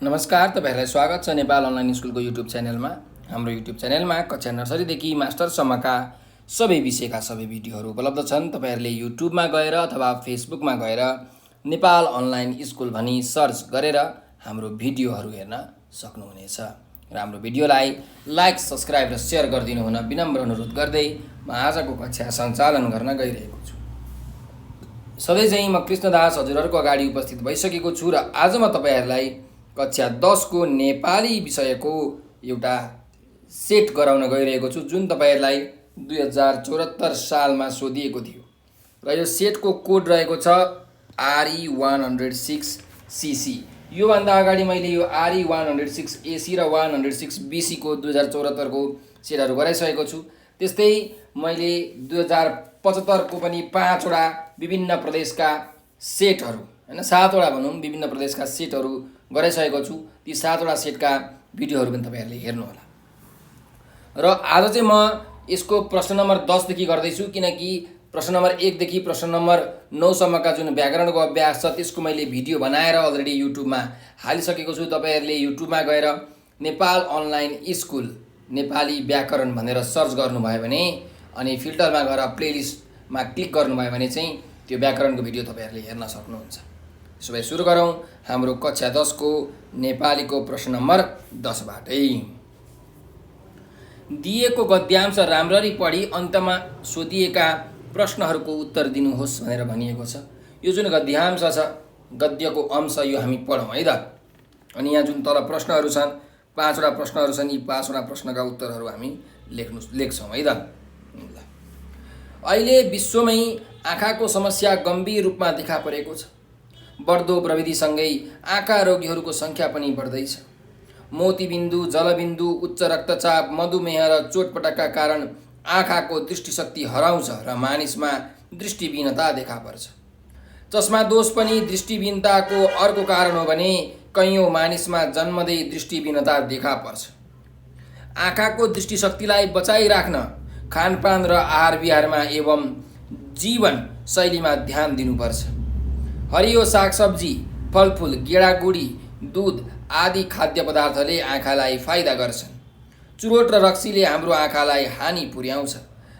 नमस्कार, तपाईहरुलाई स्वागत छ नेपाल अनलाइन स्कुलको युट्युब च्यानलमा। हाम्रो युट्युब च्यानलमा कक्षा नर्सरीदेखि मास्टरसम्मका सबै विषयका सबै भिडियोहरू उपलब्ध छन्। तपाईहरुले युट्युबमा गएर अथवा फेसबुकमा गएर नेपाल अनलाइन स्कुल भनी सर्च गरेर हाम्रो भिडियोहरू हेर्न सक्नुहुनेछ। र हाम्रो भिडियोलाई लाइक, सब्स्क्राइब र शेयर गरिदिनु हुन विनम्र अनुरोध गर्दै म आजको कक्षा सञ्चालन गर्न गइरहेको छु। सधैँ चाहिँ म कृष्णदास हजुरहरूको अगाडि उपस्थित भइसकेको छु र आज म तपाईहरुलाई कक्षा 10 को नेपाली विषयको एउटा सेट गराउन गइरहेको छु, जुन तपाईहरुलाई 2074 सालमा सोधिएको थियो। र यो सेटको कोड रहेको छ RE106CC। यो भन्दा अगाडि मैले यो RE106AC र 106BC को 2074 को सेटहरू गराइसकेको छु। त्यस्तै मैले 2075 को पनि 5 वटा विभिन्न प्रदेशका सेटहरू, हैन 7 वटा भनौं, विभिन्न प्रदेशका सेटहरू गराइसकेको छु। ती 7 वटा सेटका भिडियोहरू पनि तपाईहरुले हेर्नु होला। र आज चाहिँ म यसको प्रश्न नम्बर 10 देखि गर्दै छु, किनकि प्रश्न नम्बर 1 देखि प्रश्न नम्बर 9 सम्मका जुन व्याकरणको अभ्यास छ त्यसको मैले भिडियो बनाएर अलरेडी युट्युबमा हालिसकेको छु। तपाईहरुले युट्युबमा गएर नेपाल अनलाइन स्कुल नेपाली व्याकरण भनेर सर्च गर्नुभयो भने अनि फिल्टरमा गएर प्लेलिस्टमा क्लिक गर्नुभयो भने चाहिँ त्यो व्याकरणको भिडियो तपाईहरुले हेर्न सक्नुहुन्छ। त्यसो भए सुरु गरौँ हाम्रो कक्षा 10 को नेपालीको प्रश्न नम्बर 10 बाटै। दिएको गद्यांश राम्ररी पढी अन्तमा सोधिएका प्रश्नहरूको उत्तर दिनुहोस् भनेर भनिएको छ। यो जुन गद्यांश छ, गद्यको अंश, यो हामी पढौँ है त। अनि यहाँ जुन तल प्रश्नहरू छन्, 5 वटा प्रश्नहरू छन्, यी 5 वटा प्रश्नका उत्तरहरू हामी लेख्छौँ है त। अहिले विश्वमै आँखाको समस्या गम्भीर रूपमा देखा परेको छ। बढ्दो प्रविधिसँगै आँखा रोगीहरूको सङ्ख्या पनि बढ्दैछ। मोतीबिन्दु, जलबिन्दु, उच्च रक्तचाप, मधुमेह र चोटपटकका कारण आँखाको दृष्टिशक्ति हराउँछ र मानिसमा दृष्टिविहीनता देखा पर्छ। चस्मा दोष पनि दृष्टिविहीनताको अर्को कारण हो भने कैयौँ मानिसमा जन्मदै दृष्टिविहीनता देखा पर्छ। आँखाको दृष्टिशक्तिलाई बचाइराख्न खानपान र आहार विहारमा एवं जीवन शैलीमा ध्यान दिनुपर्छ। हरियो सागसब्जी, फलफुल, गेडागुडी, दूध आदि खाद्य पदार्थले आँखालाई फाइदा गर्छन्। चुरोट र रक्सीले हाम्रो आँखालाई हानि पुर्याउँछ।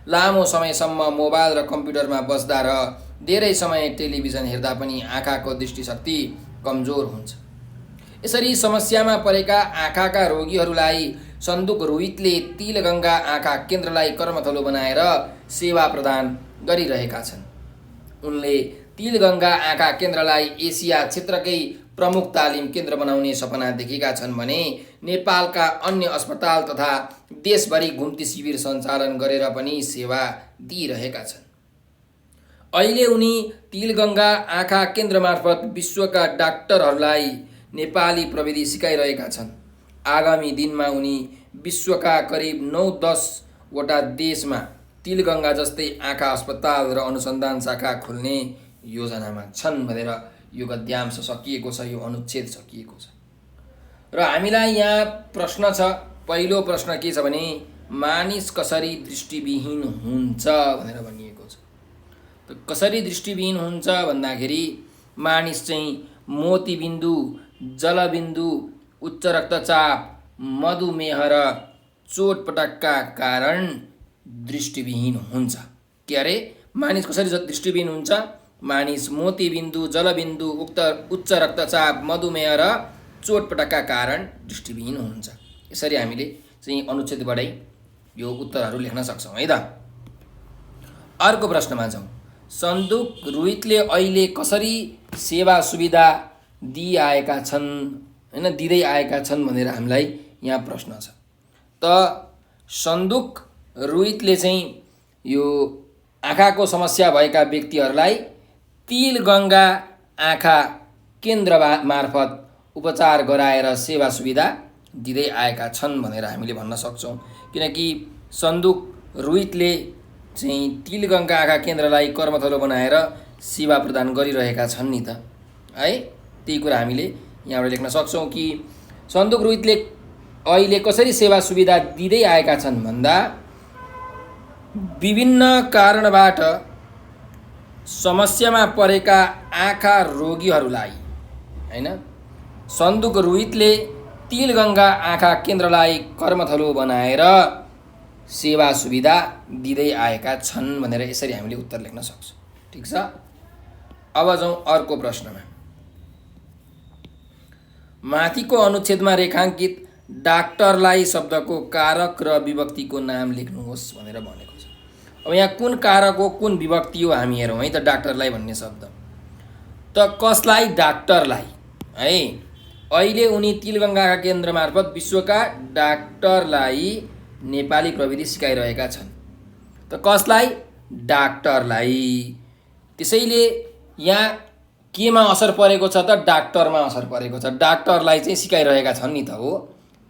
लामो समयसम्म मोबाइल र कम्प्युटरमा बस्दा र धेरै समय टेलिभिजन हेर्दा पनि आँखाको दृष्टिशक्ति कमजोर हुन्छ। यसरी समस्यामा परेका आँखाका रोगीहरूलाई सन्दुक रोहितले तिलगङ्गा आँखा केन्द्रलाई कर्मथलो बनाएर सेवा प्रदान गरिरहेका छन्। उनले तिलगङ्गा आँखा केन्द्रलाई एसिया क्षेत्रकै प्रमुख तालिम केन्द्र बनाउने सपना देखेका छन् भने नेपालका अन्य अस्पताल तथा देशभरि घुम्ती शिविर सञ्चालन गरेर पनि सेवा दिइरहेका छन्। अहिले उनी तिलगङ्गा आँखा केन्द्र मार्फत विश्वका डाक्टरहरूलाई नेपाली प्रविधि सिकाइरहेका छन्। आगामी दिनमा उनी विश्वका करिब 9-10 वटा देशमा तिलगङ्गा जस्तै आँखा अस्पताल र अनुसन्धान शाखा खोल्ने योजनामा छन् भनेर यो गद्यांश सकिएको छ, यो अनुच्छेद सकिएको छ। र हामीलाई यहाँ प्रश्न छ, पहिलो प्रश्न के छ भने मानिस कसरी दृष्टिविहीन हुन्छ भनेर भनिएको छ। त कसरी दृष्टिविहीन हुन्छ भन्दाखेरि मानिस चाहिँ मोतीबिन्दु, जलबिन्दु, उच्च रक्तचाप, मधुमेह र चोटपटकका कारण दृष्टिविहीन हुन्छ। के अरे मानिस कसरी दृष्टिविहीन हुन्छ? मानिस मोतीबिन्दु, जलबिन्दु, उच्च रक्तचाप, मधुमेह र चोटपटकका कारण दृष्टिविहीन हुन्छ। यसरी हामीले चाहिँ अनुच्छेदबाटै यो उत्तरहरू लेख्न सक्छौँ है त। अर्को प्रश्नमा जाउँ। सन्दुक रोहितले अहिले कसरी सेवा सुविधा दिइआएका छन्, हैन, दिँदै आएका छन् भनेर हामीलाई यहाँ प्रश्न छ। त सन्दुक रोहितले चाहिँ यो आँखाको समस्या भएका व्यक्तिहरूलाई तिलगङ्गा आँखा केन्द्र मार्फत उपचार गराएर सेवा सुविधा दिँदै आएका छन् भनेर हामीले भन्न सक्छौँ। किनकि सन्दुक रोहितले चाहिँ तिलगङ्गा आँखा केन्द्रलाई कर्मथलो बनाएर सेवा प्रदान गरिरहेका छन् नि त, है। त्यही कुरा हामीले यहाँबाट लेख्न सक्छौँ कि सन्दुक रोहितले अहिले कसरी सेवा सुविधा दिँदै आएका छन् भन्दा विभिन्न कारणबाट समस्यामा परेका आँखा रोगीहरूलाई, हैन, सन्दुक रोहितले तिलगङ्गा आँखा केन्द्रलाई कर्मथलो बनाएर सेवा सुविधा दिँदै आएका छन् भनेर यसरी हामीले उत्तर लेख्न सक्छौँ। ठिक छ। अब जाउँ अर्को प्रश्नमा। माथिको अनुच्छेदमा रेखाङ्कित डाक्टरलाई शब्दको कारक र विभक्तिको नाम लेख्नुहोस् भनेर भनेको छ। अब यहाँ कुन कारक हो कुन विभक्ति हो हामी हेरौँ है त। डाक्टरलाई भन्ने शब्द त कसलाई? डाक्टरलाई है। अहिले उनी तिलगङ्गाका केन्द्र मार्फत विश्वका डाक्टरलाई नेपाली प्रविधि सिकाइरहेका छन्। त कसलाई? डाक्टरलाई। त्यसैले यहाँ केमा असर परेको छ त? डाक्टरमा असर परेको छ। डाक्टरलाई चाहिँ सिकाइरहेका छन् नि त हो।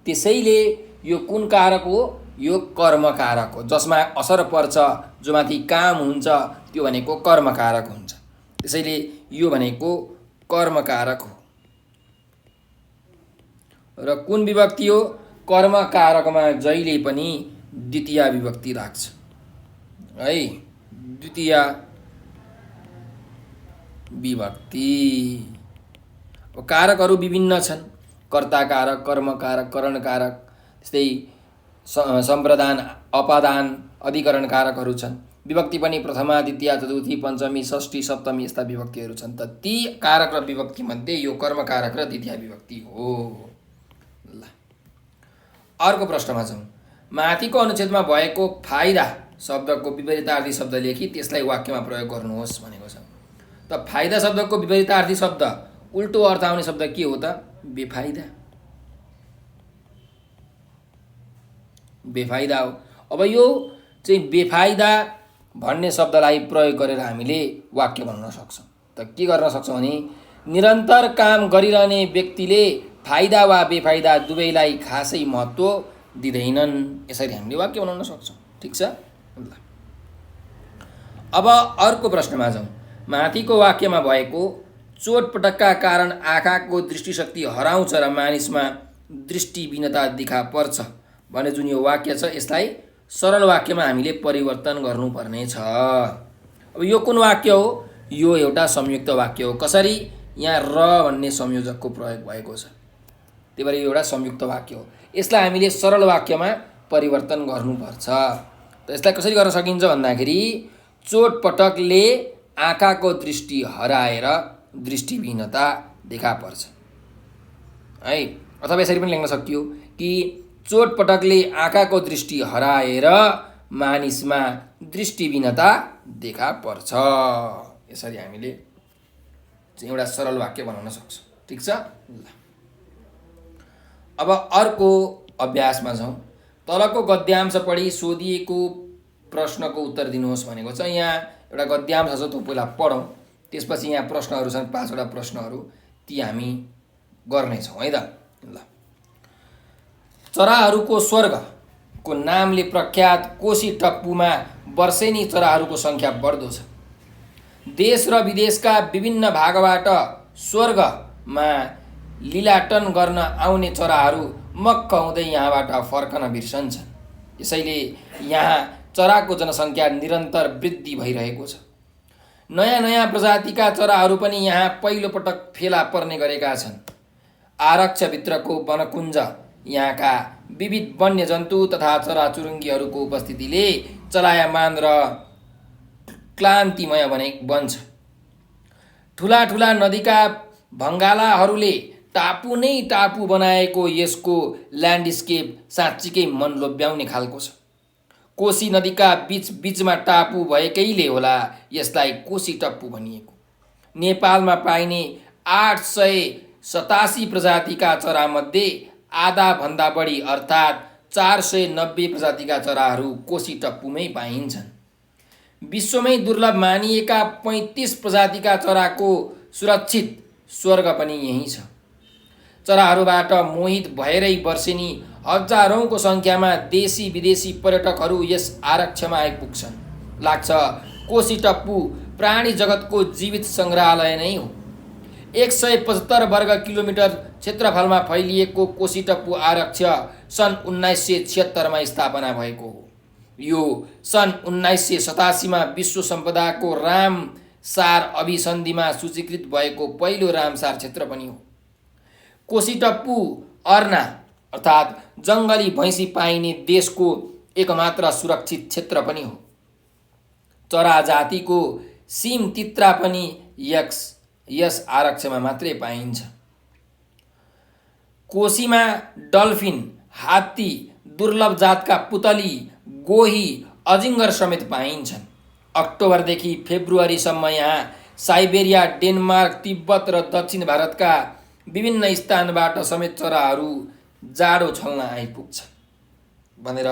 त्यसैले यो कुन कारक हो? यो कर्म कारक हो। जसमा असर पर्छ, जो माथि काम हुन्छ, त्यो भनेको कर्म कारक हुन्छ। त्यसैले यो भनेको कर्म कारक हो। र कुन विभक्ति हो? कर्म कारकमा जहिले पनि द्वितीय विभक्ति लाग्छ है। द्वितीय विभक्ति। कारकहरू विभिन्न छन्। कर्ता कारक, कर्म कारक, करण कारक, त्यस्तै सम्प्रदान, अपादान, अधिकरण कारकहरू छन्। विभक्ति पनि प्रथमा, द्वितीय, चतुर्थी, पञ्चमी, षष्ठी, सप्तमी यस्ता विभक्तिहरू छन्। त ती कारक र विभक्ति मध्ये यो कर्म कारक र द्वितीय विभक्ति हो। ल अर्को प्रश्नमा जाउँ। माथिको अनुच्छेदमा भएको फाइदा शब्दको विपरीतार्थी शब्द लेखी त्यसलाई वाक्यमा प्रयोग गर्नुहोस् भनेको छ। त फाइदा शब्दको विपरीतार्थी शब्द, उल्टो अर्थ आउने शब्द के हो त? बेफाइदा। बेफाइदा हो। अब यो चाहिँ बेफाइदा भन्ने शब्दलाई प्रयोग गरेर हामीले वाक्य बनाउन सक्छौँ। त के गर्न सक्छौँ भने निरन्तर काम गरिरहने व्यक्तिले फाइदा वा बेफाइदा दुवैलाई खासै महत्त्व दिँदैनन्। यसरी हामीले वाक्य बनाउन सक्छौँ। ठिक छ। ल अब अर्को प्रश्नमा जाउँ। माथिको वाक्यमा भएको चोटपटकका कारण आँखाको दृष्टिशक्ति हराउँछ र मानिसमा दृष्टिहीनता देखा पर्छ भने जुन यो वाक्य छ, यसलाई सरल वाक्यमा हामीले परिवर्तन गर्नुपर्ने छ। अब यो कुन वाक्य हो? यो एउटा संयुक्त वाक्य हो। कसरी? यहाँ र भन्ने संयोजकको प्रयोग भएको छ, त्यही भएर यो एउटा संयुक्त वाक्य हो। यसलाई हामीले सरल वाक्यमा परिवर्तन गर्नुपर्छ। त यसलाई कसरी गर्न सकिन्छ भन्दाखेरि चोटपटकले आँखाको दृष्टि हराएर दृष्टिहीनता देखा पर्छ है। अथवा यसरी पनि लेख्न सकियो कि चोटपटकले आँखाको दृष्टि हराएर मानिसमा दृष्टिहीनता देखा पर्छ। यसरी हामीले एउटा सरल वाक्य बनाउन सक्छौँ। ठिक छ। ल अब अर्को अभ्यासमा जाउँ। तलको गद्यांश पढी सोधिएको प्रश्नको उत्तर दिनुहोस् भनेको छ। यहाँ एउटा गद्यांश छ, त्यो पहिला पढौँ, त्यसपछि यहाँ प्रश्नहरू छन्, 5 वटा प्रश्नहरू, ती हामी गर्नेछौँ है त। ल चराहरूको स्वर्गको नामले प्रख्यात कोशी टप्पुमा वर्षेनी चराहरूको सङ्ख्या बढ्दो छ। देश र विदेशका विभिन्न भागबाट स्वर्गमा लीलाटन गर्न आउने चराहरू मक्क हुँदै यहाँबाट फर्कन बिर्सन्छन्। यसैले यहाँ चराको जनसङ्ख्या निरन्तर वृद्धि भइरहेको छ। नयाँ नयाँ प्रजातिका चराहरू पनि यहाँ पहिलोपटक फेला पर्ने गरेका छन्। आरक्षभित्रको वनकुञ्ज यहाँका विविध वन्यजन्तु तथा चराचुरुङ्गीहरूको उपस्थितिले चलायमान र क्लान्तिमय बन्छ। ठुला ठुला नदीका भङ्गालाहरूले टापु नै टापु बनाएको यसको ल्यान्डस्केप साँच्चीकै मन लोभ्याउने खालको छ। कोशी नदीका बीचमा टापु भएकैले होला यसलाई कोशी टप्पु भनिएको। नेपालमा पाइने 887 प्रजातिका चरामध्ये आधाभन्दा बढी अर्थात् 490 प्रजातिका चराहरू कोशी टप्पुमै पाइन्छन्। विश्वमै दुर्लभ मानिएका 35 प्रजातिका चराको सुरक्षित स्वर्ग पनि यही छ। चराहरूबाट मोहित भएरै वर्षेनी हजारौँको सङ्ख्यामा देशी विदेशी पर्यटकहरू यस आरक्षमा आइपुग्छन्। लाग्छ कोशी टप्पु प्राणी जगतको जीवित सङ्ग्रहालय नै हो। 175 वर्ग किलोमिटर क्षेत्रफलमा फैलिएको कोशी टप्पु आरक्ष सन् 1976 स्थापना भएको हो। यो सन् 1987 विश्व सम्पदाको रामसार अभिसन्धिमा सूचीकृत भएको पहिलो रामसार क्षेत्र पनि हो। कोसीटप्पू अर्ना अर्थात् जङ्गली भैँसी पाइने देशको एकमात्र सुरक्षित क्षेत्र पनि हो। चरा जातिको सिम तित्रा पनि यस आरक्षमा मात्रै पाइन्छ। कोसीमा डल्फिन, हात्ती, दुर्लभ जातका पुतली, गोही, अजिङ्गर समेत पाइन्छन्। अक्टोबरदेखि फेब्रुअरीसम्म यहाँ साइबेरिया, डेनमार्क, तिब्बत र दक्षिण भारतका विभिन्न स्थानबाट समेत चराहरू जाडो छल्न आइपुग्छ भनेर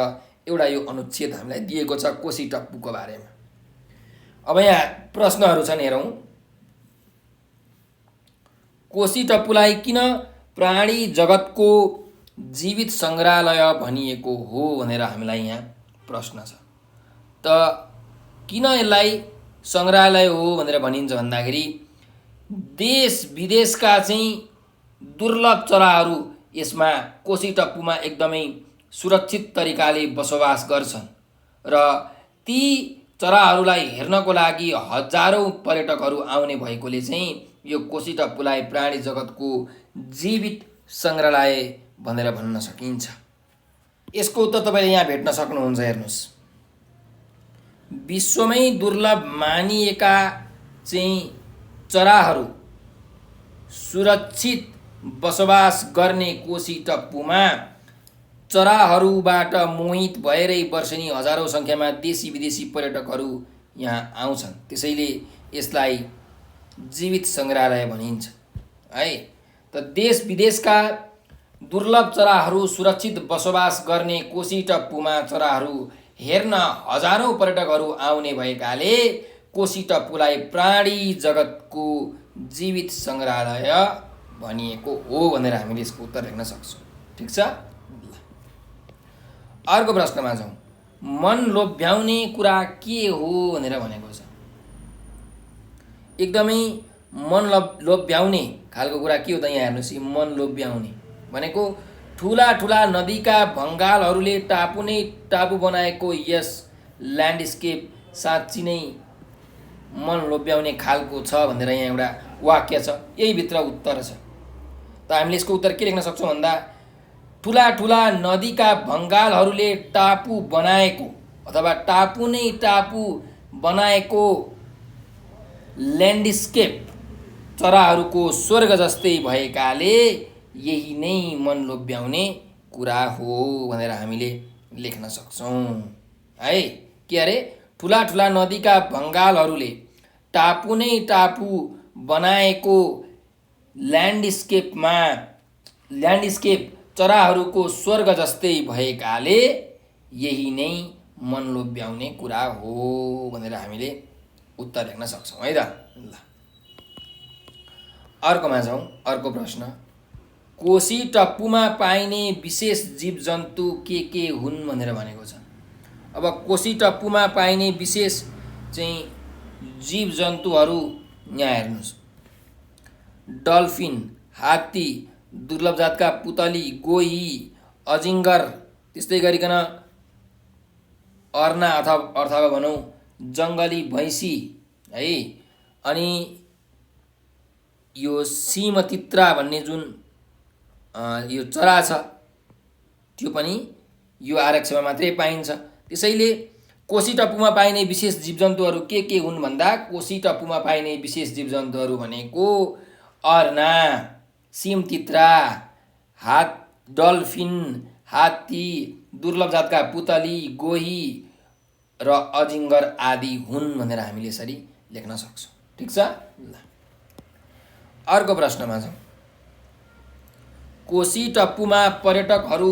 एउटा यो अनुच्छेद हामीलाई दिएको छ कोसीटप्पूको बारेमा। अब यहाँ प्रश्नहरू छन्, हेरौँ। कोसीटप्पूलाई किन प्राणी जगतको जीवित सङ्ग्रहालय भनिएको हो भनेर हामीलाई यहाँ प्रश्न छ। त किन यसलाई सङ्ग्रहालय हो भनेर भनिन्छ भन्दाखेरि देश विदेशका चाहिँ दुर्लभ चराहरू यसमा कोसीटप्पूमा एकदमै सुरक्षित तरिकाले बसोबास गर्छन् र ती चराहरूलाई हेर्नको लागि हजारौँ पर्यटकहरू आउने भएकोले चाहिँ यो कोसीटप्पूलाई प्राणी जगतको जीवित सङ्ग्रहालय भनेर भन्न सकिन्छ। यसको उत्तर तपाईँले यहाँ भेट्न सक्नुहुन्छ। हेर्नुहोस्, विश्वमै दुर्लभ मानिएका चाहिँ चराहरू सुरक्षित बसोबास गर्ने कोसीटप्पूमा चराहरूबाट मोहित भएरै वर्षेनी हजारौँ सङ्ख्यामा देशी विदेशी पर्यटकहरू यहाँ आउँछन्। त्यसैले यसलाई जीवित सङ्ग्रहालय भनिन्छ है। त देश विदेशका दुर्लभ चराहरू सुरक्षित बसोबास गर्ने कोसीटप्पूमा चराहरू हेर्न हजारौँ पर्यटकहरू आउने भएकाले कोसीटप्पूलाई प्राणी जगतको जीवित सङ्ग्रहालय भनिएको हो भनेर हामीले यसको उत्तर लेख्न सक्छौँ। ठिक छ। अर्को प्रश्नमा जाउँ। मन लोभ्याउने कुरा के हो भनेर भनेको छ। एकदमै मन लोभ्याउने खालको कुरा के हो त? यहाँ हेर्नुहोस्, मन लोभ्याउने भनेको ठुला ठुला नदीका भङ्गालहरूले टापु बनाएको यस ल्यान्डस्केप साँच्ची नै मन लोभ्याउने खालको छ भनेर यहाँ एउटा वाक्य छ। यही भित्र उत्तर छ। त हामीले यसको उत्तर के लेख्न सक्छौँ भन्दा ठुला ठुला नदीका भङ्गालहरूले टापु बनाएको अथवा टापु नै टापु बनाएको ल्यान्डस्केप चराहरूको स्वर्ग जस्तै भएकाले यही नै मन लोभ्याउने कुरा हो भनेर हामीले लेख्न सक्छौँ है। के अरे? ठुला ठुला नदीका भङ्गालहरूले टापु नै टापु बनाएको ल्यान्डस्केप चराहरूको स्वर्ग जस्तै भएकाले यही नै मन लोभ्याउने कुरा हो भनेर हामीले उत्तर लेख्न सक्छौँ है त। ल अर्कोमा जाउँ। अर्को प्रश्न, कोसीटप्पूमा पाइने विशेष जीवजन्तु के हुन् भनेर भनेको छ। अब कोसीटप्पूमा पाइने विशेष चाहिँ जीवजन्तुहरू यहाँ हेर्नुहोस्। डल्फिन, हात्ती, दुर्लभ जातका पुतली, गोही, अजिङ्गर, त्यस्तै गरिकन अर्ना अथवा भनौँ जङ्गली भैँसी है। अनि यो सिमतित्रा भन्ने जुन यो चरा छ त्यो पनि यो आरक्षमा मात्रै पाइन्छ। त्यसैले कोसीटप्पूमा पाइने विशेष जीवजन्तुहरू के हुन् भन्दा कोसीटप्पूमा पाइने विशेष जीवजन्तुहरू भनेको अर्ना, सिमतित्रा, डल्फिन, हात्ती, दुर्लभ जातका पुतली, गोही र अजिङ्गर आदि हुन् भनेर हामीले यसरी लेख्न सक्छौँ। ठिक छ। ल अर्को प्रश्नमा छौँ। कोसीटप्पूमा पर्यटकहरू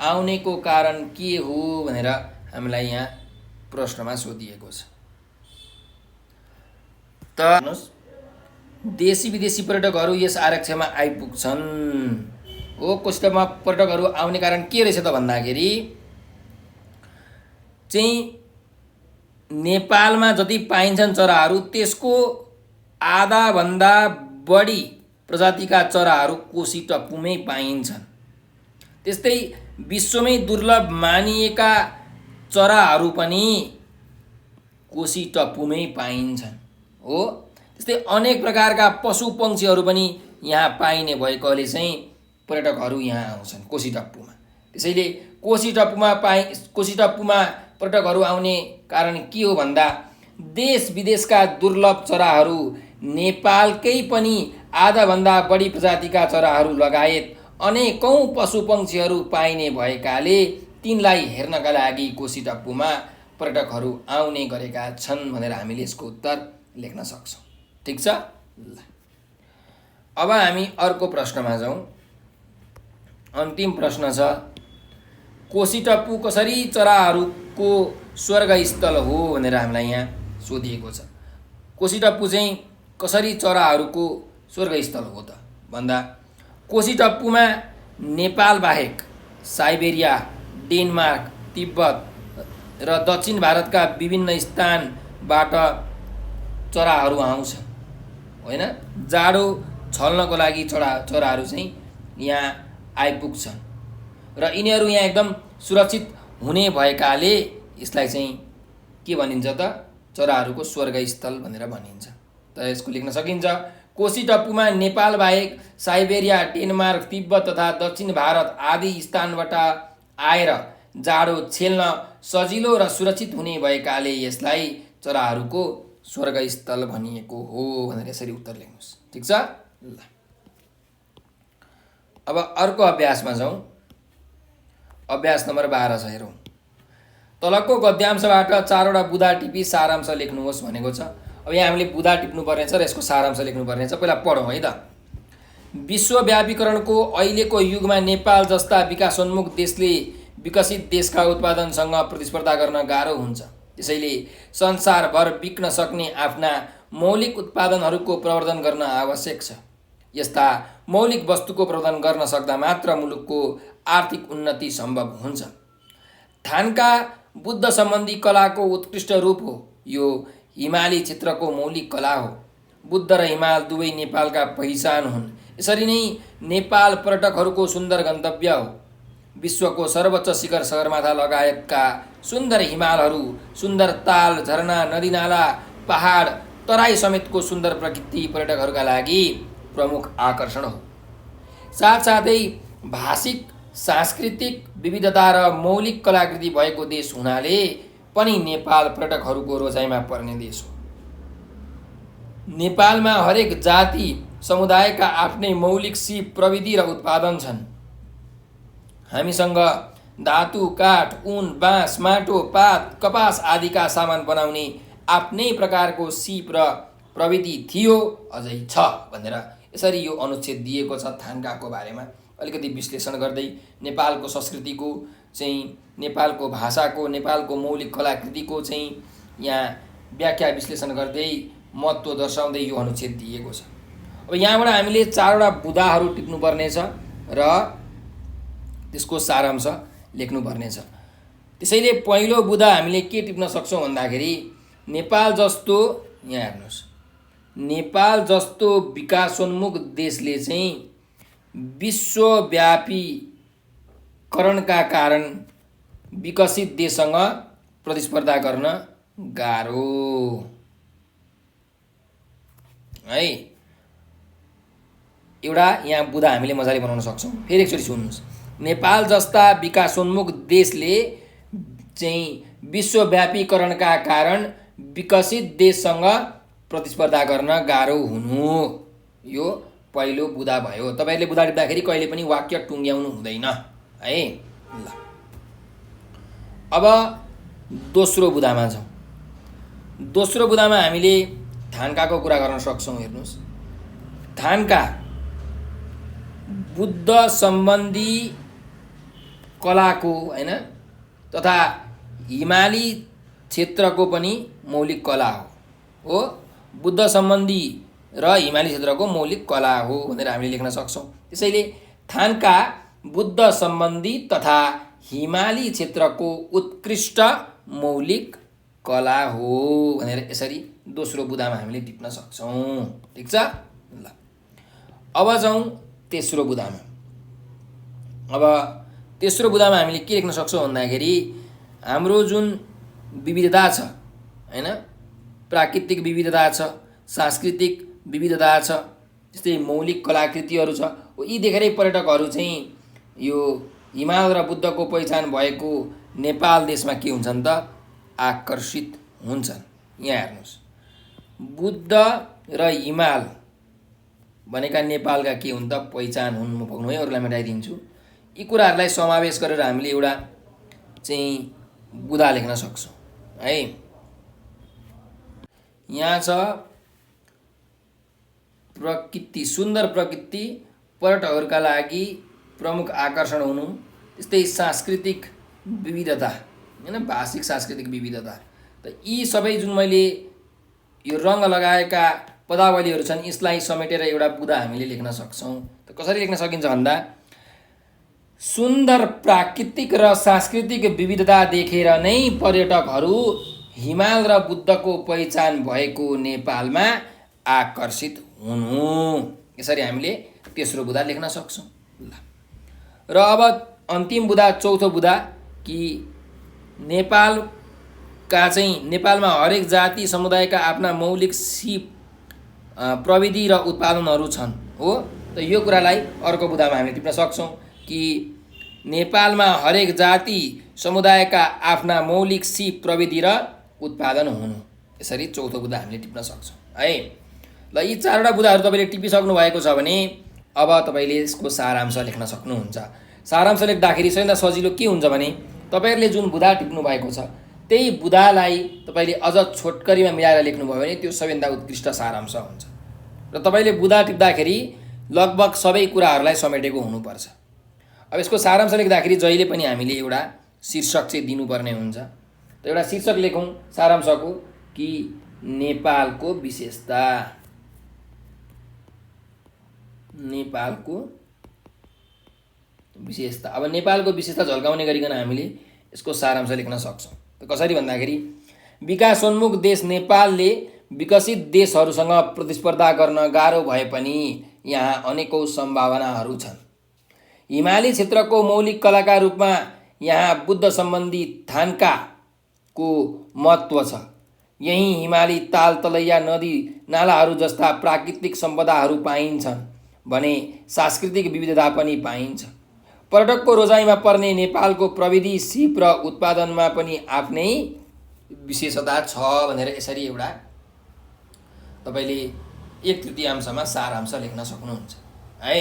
आउनेको कारण के हो भनेर हामीलाई यहाँ प्रश्नमा सोधिएको छ। त हेर्नुहोस्, देशी विदेशी पर्यटकहरू यस आरक्षमा आइपुग्छन् हो। कोसीटप्पूमा पर्यटकहरू आउने कारण के रहेछ त भन्दाखेरि चाहिँ नेपालमा जति पाइन्छन् चराहरू त्यसको आधाभन्दा बढी प्रजातिका चराहरू कोसीटप्पूमै पाइन्छन्। त्यस्तै विश्वमै दुर्लभ मानिएका चराहरू पनि कोसीटप्पूमै पाइन्छन् हो। त्यस्तै अनेक प्रकारका पशु पक्षीहरू पनि यहाँ पाइने भएकोले चाहिँ पर्यटकहरू यहाँ आउँछन् कोशी टप्पूमा। त्यसैले कोशी टप्पूमा पर्यटकहरू आउने कारण के हो भन्दा देश विदेशका दुर्लभ चराहरू, नेपालकै पनि आधाभन्दा बढी प्रजातिका चराहरू लगायत अनेकौँ पशुपक्षीहरू पाइने भएकाले तिनलाई हेर्नका लागि कोशी टप्पूमा पर्यटकहरू आउने गरेका छन् भनेर हामीले यसको उत्तर लेख्न सक्छौँ। ठिक छ। ल अब हामी अर्को प्रश्नमा जाउँ। अन्तिम प्रश्न छ, कोशी टप्पू कसरी चराहरूको स्वर्गस्थल हो भनेर हामीलाई यहाँ सोधिएको छ। कोशी टप्पू चाहिँ कसरी चराहरूको स्वर्गस्थल हो त भन्दा कोशी टप्पूमा नेपाल बाहेक साइबेरिया, डेनमार्क, तिब्बत र दक्षिण भारतका विभिन्न स्थानबाट चराहरू आउँछन् होइन। जाडो छल्नको लागि चराहरू चाहिँ यहाँ आइपुग्छन् र यिनीहरू यहाँ एकदम सुरक्षित हुने भएकाले यसलाई चाहिँ के भनिन्छ त, चराहरूको स्वर्गस्थल भनेर भनिन्छ। त यसको लेख्न सकिन्छ, कोशी टप्पूमा नेपाल बाहेक साइबेरिया, डेनमार्क, तिब्बत तथा दक्षिण भारत आदि स्थानबाट आएर जाडो झेल्न सजिलो र सुरक्षित हुने भएकाले यसलाई चराहरूको स्वर्गस्थल भनिएको हो भनेर यसरी उत्तर लेख्नुहोस्। ठिक छ। ल अब अर्को अभ्यासमा जाउँ। अभ्यास नम्बर 12 छ, हेरौँ। तलको गद्यांशबाट 4वटा बुँदा टिपी सारांश लेख्नुहोस् भनेको छ। अब यहाँ हामीले बुँदा टिप्नुपर्ने छ र यसको सारांश लेख्नुपर्ने छ। पहिला पढौँ है त। विश्वव्यापीकरणको अहिलेको युगमा नेपाल जस्ता विकासोन्मुख देशले विकसित देशका उत्पादनसँग प्रतिस्पर्धा गर्न गाह्रो हुन्छ। त्यसैले संसारभर बिक्न सक्ने आफ्ना मौलिक उत्पादनहरूको प्रवर्धन गर्न आवश्यक छ। यस्ता मौलिक वस्तुको प्रवर्धन गर्न सक्दा मात्र मुलुकको आर्थिक उन्नति सम्भव हुन्छ। थान्का बुद्ध सम्बन्धी कलाको उत्कृष्ट रूप हो। यो हिमाली क्षेत्रको मौलिक कला हो। बुद्ध र हिमाल दुवै नेपालका पहिचान हुन्। यसरी नै नेपाल पर्यटकहरूको सुन्दर गन्तव्य हो। विश्वको सर्वोच्च शिखर सगरमाथा लगायतका सुन्दर हिमालहरू, सुन्दर ताल, झरना, नदीनाला, पहाड, तराई समेतको सुन्दर प्रकृति पर्यटकहरूका लागि प्रमुख आकर्षण हो। साथसाथै भाषिक, सांस्कृतिक विविधता र मौलिक कलाकृति भएको देश हुनाले पनि नेपाल पर्यटकहरूको रोजाइमा पर्ने देश हो। नेपालमा हरेक जाति समुदायका आफ्नै मौलिक सिप, प्रविधि र उत्पादन छन्। हामीसँग धातु, काठ, ऊन, बाँस, माटो, पात, कपास आदिका सामान बनाउने आफ्नै प्रकारको सिप र प्रविधि थियो, अझै छ भनेर यसरी यो अनुच्छेद दिएको छ। थान्काको बारेमा अलिकति विश्लेषण गर्दै नेपालको संस्कृतिको चाहिँ, नेपालको भाषाको, नेपालको मौलिक कलाकृतिको चाहिँ यहाँ व्याख्या विश्लेषण गर्दै महत्त्व दर्शाउँदै यो अनुच्छेद दिएको छ। अब यहाँबाट हामीले 4वटा बुँदाहरू टिप्नुपर्नेछ र त्यसको सारांश लेख्नुपर्नेछ। त्यसैले पहिलो बुँदा हामीले के टिप्न सक्छौँ भन्दाखेरि नेपाल जस्तो, यहाँ हेर्नुहोस्, नेपाल जस्तो विकासोन्मुख देशले चाहिँ विश्वव्यापीकरणका कारण विकसित देशसँग प्रतिस्पर्धा गर्न गाह्रो है। एउटा यहाँ बुँदा हामीले मजाले बनाउन सक्छौँ। फेरि एकचोटि सुन्नुहोस्, नेपाल जस्ता विकासोन्मुख देशले चाहिँ विश्वव्यापीकरणका कारण विकसित देशसँग प्रतिस्पर्धा गर्न गाह्रो हुनु, यो पहिलो बुँदा भयो। तपाईँहरूले बुँदा टिप्दाखेरि कहिले पनि वाक्य टुङ्ग्याउनु हुँदैन है। ल अब दोस्रो बुँदामा जाउँ। दोस्रो बुँदामा हामीले थान्काको कुरा गर्न सक्छौँ। हेर्नुहोस्, थान्का बुद्ध सम्बन्धी कलाको होइन तथा हिमाली क्षेत्रको पनि मौलिक कला हो। बुद्ध सम्बन्धी र हिमाली क्षेत्रको मौलिक कला हो भनेर हामीले लेख्न सक्छौँ। त्यसैले थान्का बुद्ध सम्बन्धी तथा हिमाली क्षेत्रको उत्कृष्ट मौलिक कला हो भनेर यसरी दोस्रो बुँदामा हामीले टिप्न सक्छौँ। ठिक छ। ल अब जाउँ तेस्रो बुँदामा। अब तेस्रो बुँदामा हामीले के लेख्न सक्छौँ भन्दाखेरि हाम्रो जुन विविधता छ होइन, प्राकृतिक विविधता छ, सांस्कृतिक विविधता छ, जस्तै मौलिक कलाकृतिहरू छ, यी देखेरै पर्यटकहरू चाहिँ यो हिमाल र बुद्धको पहिचान भएको नेपाल देशमा के हुन्छन् त आकर्षित हुन्छन्। यहाँ हेर्नुहोस्, बुद्ध र हिमाल भनेका नेपालका के हुन् त पहिचान हुन्। म भग्नु है अरूलाई मेटाइदिन्छु। यी कुराहरूलाई समावेश गरेर हामीले एउटा चाहिँ बुदा लेख्न सक्छौँ है। यहाँ छ प्रकृति, सुन्दर प्रकृति पर्यटकहरूका लागि प्रमुख आकर्षण हुनु, त्यस्तै सांस्कृतिक विविधता हैन, भाषिक सांस्कृतिक विविधता। त यी सबै जुन मैले यो रङ लगाएका पदावलीहरू छन् यसलाई समेटेर एउटा बुदा हामीले लेख्न सक्छौँ। त कसरी लेख्न सकिन्छ भन्दा सुन्दर प्राकृतिक र सांस्कृतिक विविधता देखेर नै पर्यटकहरू हिमाल र बुद्धको पहिचान भएको नेपालमा आकर्षित हुनु। यसरी हामीले तेस्रो बुदा लेख्न सक्छौँ। ल र अब अन्तिम बुदा, चौथो बुदा कि नेपालमा हरेक जाति समुदायका आफ्ना मौलिक सिप प्रविधि र उत्पादनहरू छन् हो। त यो कुरालाई अर्को बुदामा हामीले टिप्न सक्छौँ कि नेपालमा हरेक जाति समुदायका आफ्ना मौलिक सिप प्रविधि र उत्पादन हुनु। यसरी चौथो बुदा हामीले टिप्न सक्छौँ है। ल यी चारवटा बुदाहरू तपाईँले टिपिसक्नु भएको छ भने अब तपाईँले यसको सारांश लेख्न सक्नुहुन्छ। सारांश लेख्दाखेरि सबैभन्दा सजिलो के हुन्छ भने तपाईँहरूले जुन बुदा टिप्नु भएको छ त्यही बुदालाई तपाईँले अझ छोटकरीमा मिलाएर लेख्नुभयो भने त्यो सबैभन्दा उत्कृष्ट सारांश हुन्छ। र तपाईँले बुदा टिप्दाखेरि लगभग सबै कुराहरूलाई समेटेको हुनुपर्छ। अब यसको सारांश लेख्दाखेरि जहिले पनि हामीले एउटा शीर्षक चाहिँ दिनुपर्ने हुन्छ। त एउटा शीर्षक लेखौँ सारांशको कि नेपालको विशेषता, नेपालको विशेषता। अब नेपालको विशेषता झल्काउने गरिकन हामीले यसको सारांश लेख्न सक्छौँ। त कसरी भन्दाखेरि विकासोन्मुख देश नेपालले विकसित देशहरूसँग प्रतिस्पर्धा गर्न गाह्रो भए पनि यहाँ अनेकौँ सम्भावनाहरू छन्। हिमाली क्षेत्रको मौलिक कलाका रूपमा यहाँ बुद्ध सम्बन्धी थान्काको महत्त्व छ। यहीँ हिमाली ताल तलैया नदी नालाहरू जस्ता प्राकृतिक सम्पदाहरू पाइन्छन् भने सांस्कृतिक विविधता पनि पाइन्छ। पर्यटकको रोजाइमा पर्ने नेपालको प्रविधि सिप र उत्पादनमा पनि आफ्नै विशेषता छ भनेर यसरी एउटा तपाईँले 1/3 सारांश लेख्न सक्नुहुन्छ है।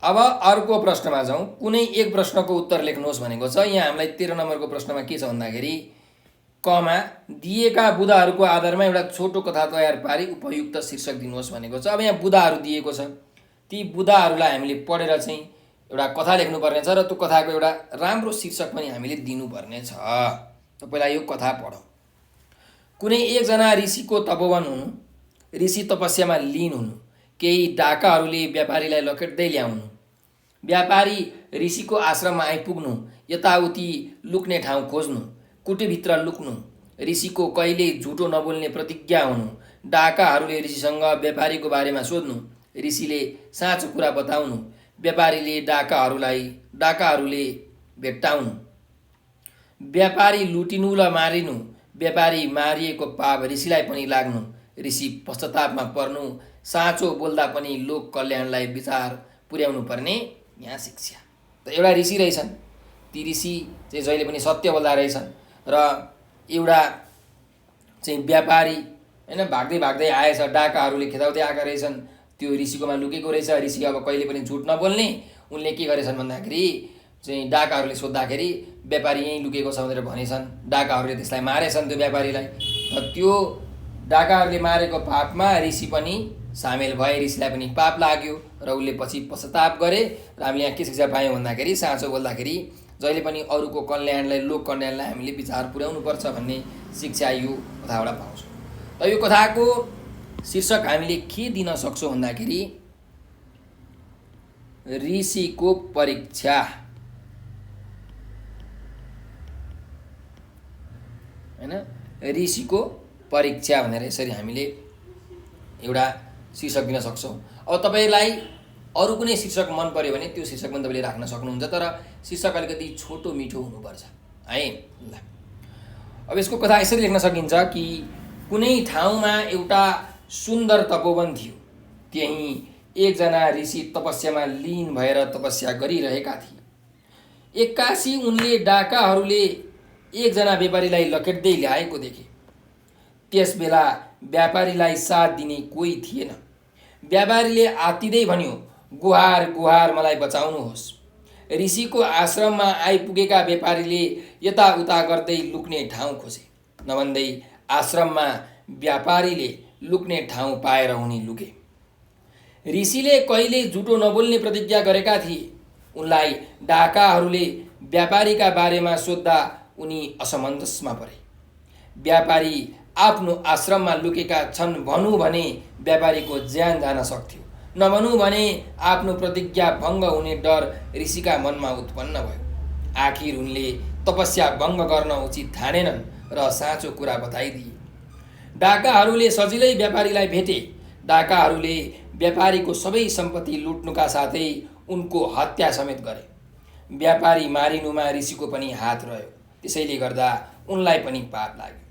अब अर्को प्रश्नमा जाउँ। कुनै एक प्रश्नको उत्तर लेख्नुहोस् भनेको छ। यहाँ हामीलाई 13 नम्बरको प्रश्नमा के छ भन्दाखेरि कमा दिएका बुदाहरूको आधारमा एउटा छोटो कथा तयार पारी उपयुक्त शीर्षक दिनुहोस् भनेको छ। अब यहाँ बुदाहरू दिएको छ, ती बुदाहरूलाई हामीले पढेर चाहिँ एउटा कथा लेख्नुपर्ने छ र त्यो कथाको एउटा राम्रो शीर्षक पनि हामीले दिनुपर्ने छ। त पहिला यो कथा पढौँ। कुनै एकजना ऋषिको तपोवन हुनु, ऋषि तपस्यामा लीन हुनु, केही डाकाहरूले व्यापारीलाई लखेट्दै ल्याउनु, व्यापारी ऋषिको आश्रममा आइपुग्नु, यताउति लुक्ने ठाउँ खोज्नु, कुटीभित्र लुक्नु, ऋषिको कहिल्यै झुटो नबोल्ने प्रतिज्ञा हुनु, डाकाहरूले ऋषिसँग व्यापारीको बारेमा सोध्नु, ऋषिले साँचो कुरा बताउनु, व्यापारीले डाकाहरूले भेट्टाउनु, व्यापारी लुटिनु र मारिनु, व्यापारी मारिएको पाप ऋषिलाई पनि लाग्नु, ऋषि पश्चातापमा पर्नु, साँचो बोल्दा पनि लोक कल्याणलाई विचार पुर्याउनु पर्ने यहाँ शिक्षा। त एउटा ऋषि रहेछन्, ती ऋषि चाहिँ जहिले पनि सत्य बोल्दा रहेछन् र एउटा चाहिँ व्यापारी हैन भाग्दै भाग्दै आएछ, डाकाहरूले खेदाउँदै आएका रहेछन्, त्यो ऋषिकोमा लुकेको रहेछ। ऋषि अब कहिले पनि झुट नबोल्ने, उनले के गरेछन् भन्दाखेरि चाहिँ डाकाहरूले सोद्धाखेरि व्यापारी यहीँ लुकेको छ भनेर भनेछन्। डाकाहरूले त्यसलाई मारेछन् त्यो व्यापारीलाई। त त्यो डाकाहरूले मारेको पापमा ऋषि पनि सामेल भए, ऋषिलाई पनि पाप लाग्यो र उसले पछि पश्चाताप गरे। र हामीले यहाँ के शिक्षा पायौँ भन्दाखेरि साँचो बोल्दाखेरि जहिले पनि अरूको कल्याणलाई, लोक कल्याणलाई हामीले विचार पुर्याउनुपर्छ भन्ने शिक्षा यो कथाबाट पाउँछौँ। त यो कथाको शीर्षक हामीले के दिन सक्छौँ भन्दाखेरि ऋषिको परीक्षा हैन, ऋषिको परीक्षा भनेर यसरी हामीले एउटा शीर्षक दिन सक्छौँ। अब तपाईँलाई अरू कुनै शीर्षक मन पर्यो भने त्यो शीर्षक पनि तपाईँले राख्न सक्नुहुन्छ, तर शीर्षक अलिकति छोटो मिठो हुनुपर्छ है। ल अब यसको कथा यसरी लेख्न सकिन्छ कि कुनै ठाउँमा एउटा सुन्दर तपोवन थियो। त्यहीँ एकजना ऋषि तपस्यामा लीन भएर तपस्या गरिरहेका थिए। एक्कासी उनले डाकाहरूले एकजना व्यापारीलाई लकेट्दै ल्याएको देखे। त्यसबेला व्यापारीलाई साथ दिने कोही थिएन। व्यापारीले आत्तिँदै भन्यो, गुहार गुहार मलाई बचाउनुहोस्। ऋषिको आश्रममा आइपुगेका व्यापारीले यताउता गर्दै लुक्ने ठाउँ खोजे। नभन्दै आश्रममा व्यापारीले लुक्ने ठाउँ पाएर उनी लुके। ऋषिले कहिल्यै झुटो नबोल्ने प्रतिज्ञा गरेका थिए। उनलाई डाकाहरूले व्यापारीका बारेमा सोद्धा उनी असमञ्जसमा परे। व्यापारी आफ्नो आश्रममा लुकेका छन् भनौँ भने व्यापारीको ज्यान जान सक्थ्यो, नभनौँ भने आफ्नो प्रतिज्ञा भङ्ग हुने डर ऋषिका मनमा उत्पन्न भयो। आखिर उनले तपस्या भङ्ग गर्न उचित ठानेनन् र साँचो कुरा बताइदिए। डाकाहरूले सजिलै व्यापारीलाई भेटे। डाकाहरूले व्यापारीको सबै सम्पत्ति लुट्नुका साथै उनको हत्या समेत गरे। व्यापारी मारिनुमा ऋषिको पनि हात रह्यो। त्यसैले गर्दा उनलाई पनि पाप लाग्यो।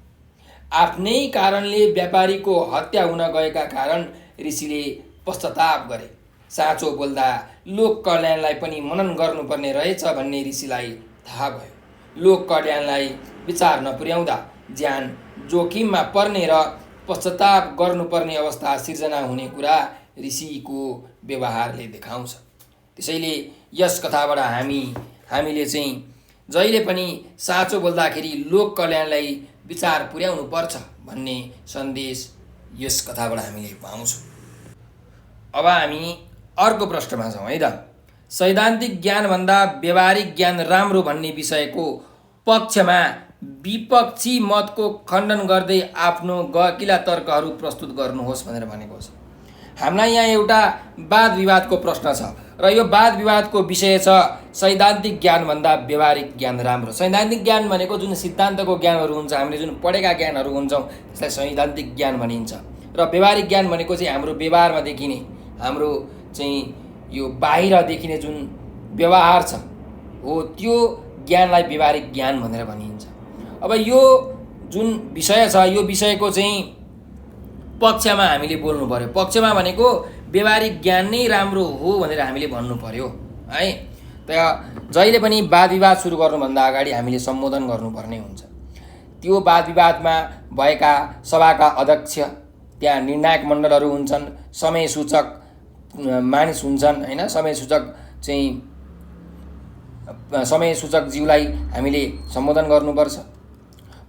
आफ्नै कारणले व्यापारीको हत्या हुन गएका कारण ऋषिले पश्चाताप गरे। साँचो बोल्दा लोक कल्याणलाई पनि मनन गर्नुपर्ने रहेछ भन्ने ऋषिलाई थाहा भयो। लोक कल्याणलाई विचार नपुर्याउँदा ज्यान जोखिममा पर्ने र पश्चाताप गर्नुपर्ने अवस्था सिर्जना हुने कुरा ऋषिको व्यवहारले देखाउँछ। त्यसैले यस कथाबाट हामीले चाहिँ जहिले पनि साँचो बोल्दाखेरि लोक कल्याणलाई विचार पुर्याउनु पर्छ भन्ने सन्देश यस कथाबाट हामीले पाउँछौँ। अब हामी अर्को प्रश्नमा छौँ है त। सैद्धान्तिक ज्ञानभन्दा व्यवहारिक ज्ञान राम्रो भन्ने विषयको पक्षमा विपक्षी मतको खण्डन गर्दै आफ्नो गहकिला तर्कहरू प्रस्तुत गर्नुहोस् भनेर भनेको छ। हामीलाई यहाँ एउटा वाद विवादको प्रश्न छ र यो वाद विवादको विषय छ सैद्धान्तिक ज्ञानभन्दा व्यवहारिक ज्ञान राम्रो। सैद्धान्तिक ज्ञान भनेको जुन सिद्धान्तको ज्ञानहरू हुन्छ, हामीले जुन पढेका ज्ञानहरू हुन्छौँ त्यसलाई सैद्धान्तिक ज्ञान भनिन्छ। र व्यवहारिक ज्ञान भनेको चाहिँ हाम्रो व्यवहारमा देखिने, हाम्रो चाहिँ यो बाहिर देखिने जुन व्यवहार छ हो त्यो ज्ञानलाई व्यवहारिक ज्ञान भनेर भनिन्छ। अब यो जुन विषय छ यो विषयको चाहिँ पक्षमा हामीले बोल्नु पर्यो। पक्षमा भनेको व्यवहारिक ज्ञान नै राम्रो हो भनेर हामीले भन्नु पर्यो है। त जहिले पनि वाद विवाद सुरु गर्नुभन्दा अगाडि हामीले सम्बोधन गर्नुपर्ने हुन्छ। त्यो वाद विवादमा भएका सभाका अध्यक्ष, त्यहाँ निर्णायक मण्डलहरू हुन्छन्, समय सूचक मानिस हुन्छन् होइन। समय सूचकज्यूलाई हामीले सम्बोधन गर्नुपर्छ।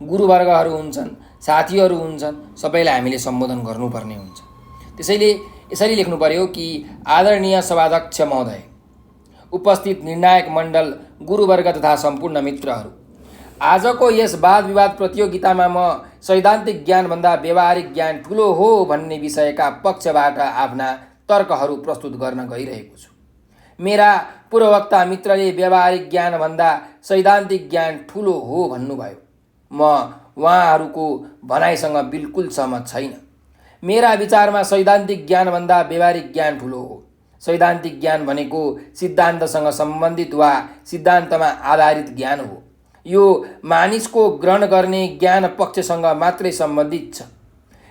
गुरुवर्गहरू हुन्छन्, साथीहरू हुन्छन्, सबैलाई हामीले सम्बोधन गर्नुपर्ने हुन्छ। त्यसैले यसरी लेख्नु पर्यो कि आदरणीय सभाध्यक्ष महोदय, उपस्थित निर्णायक मण्डल, गुरुवर्ग तथा सम्पूर्ण मित्रहरू, आजको यस वाद विवाद प्रतियोगितामा म सैद्धान्तिक ज्ञानभन्दा व्यवहारिक ज्ञान ठुलो हो भन्ने विषयका पक्षबाट आफ्ना तर्कहरू प्रस्तुत गर्न गइरहेको छु। मेरा पूर्ववक्ता मित्रले व्यवहारिक ज्ञानभन्दा सैद्धान्तिक ज्ञान ठुलो हो भन्नुभयो। म उहाँहरूको भनाइसँग बिल्कुल सहमत छैन। मेरा विचारमा सैद्धान्तिक ज्ञानभन्दा व्यवहारिक ज्ञान ठुलो हो। सैद्धान्तिक ज्ञान भनेको सिद्धान्तसँग सम्बन्धित वा सिद्धान्तमा आधारित ज्ञान हो। यो मानिसको ग्रहण गर्ने ज्ञान पक्षसँग मात्रै सम्बन्धित छ।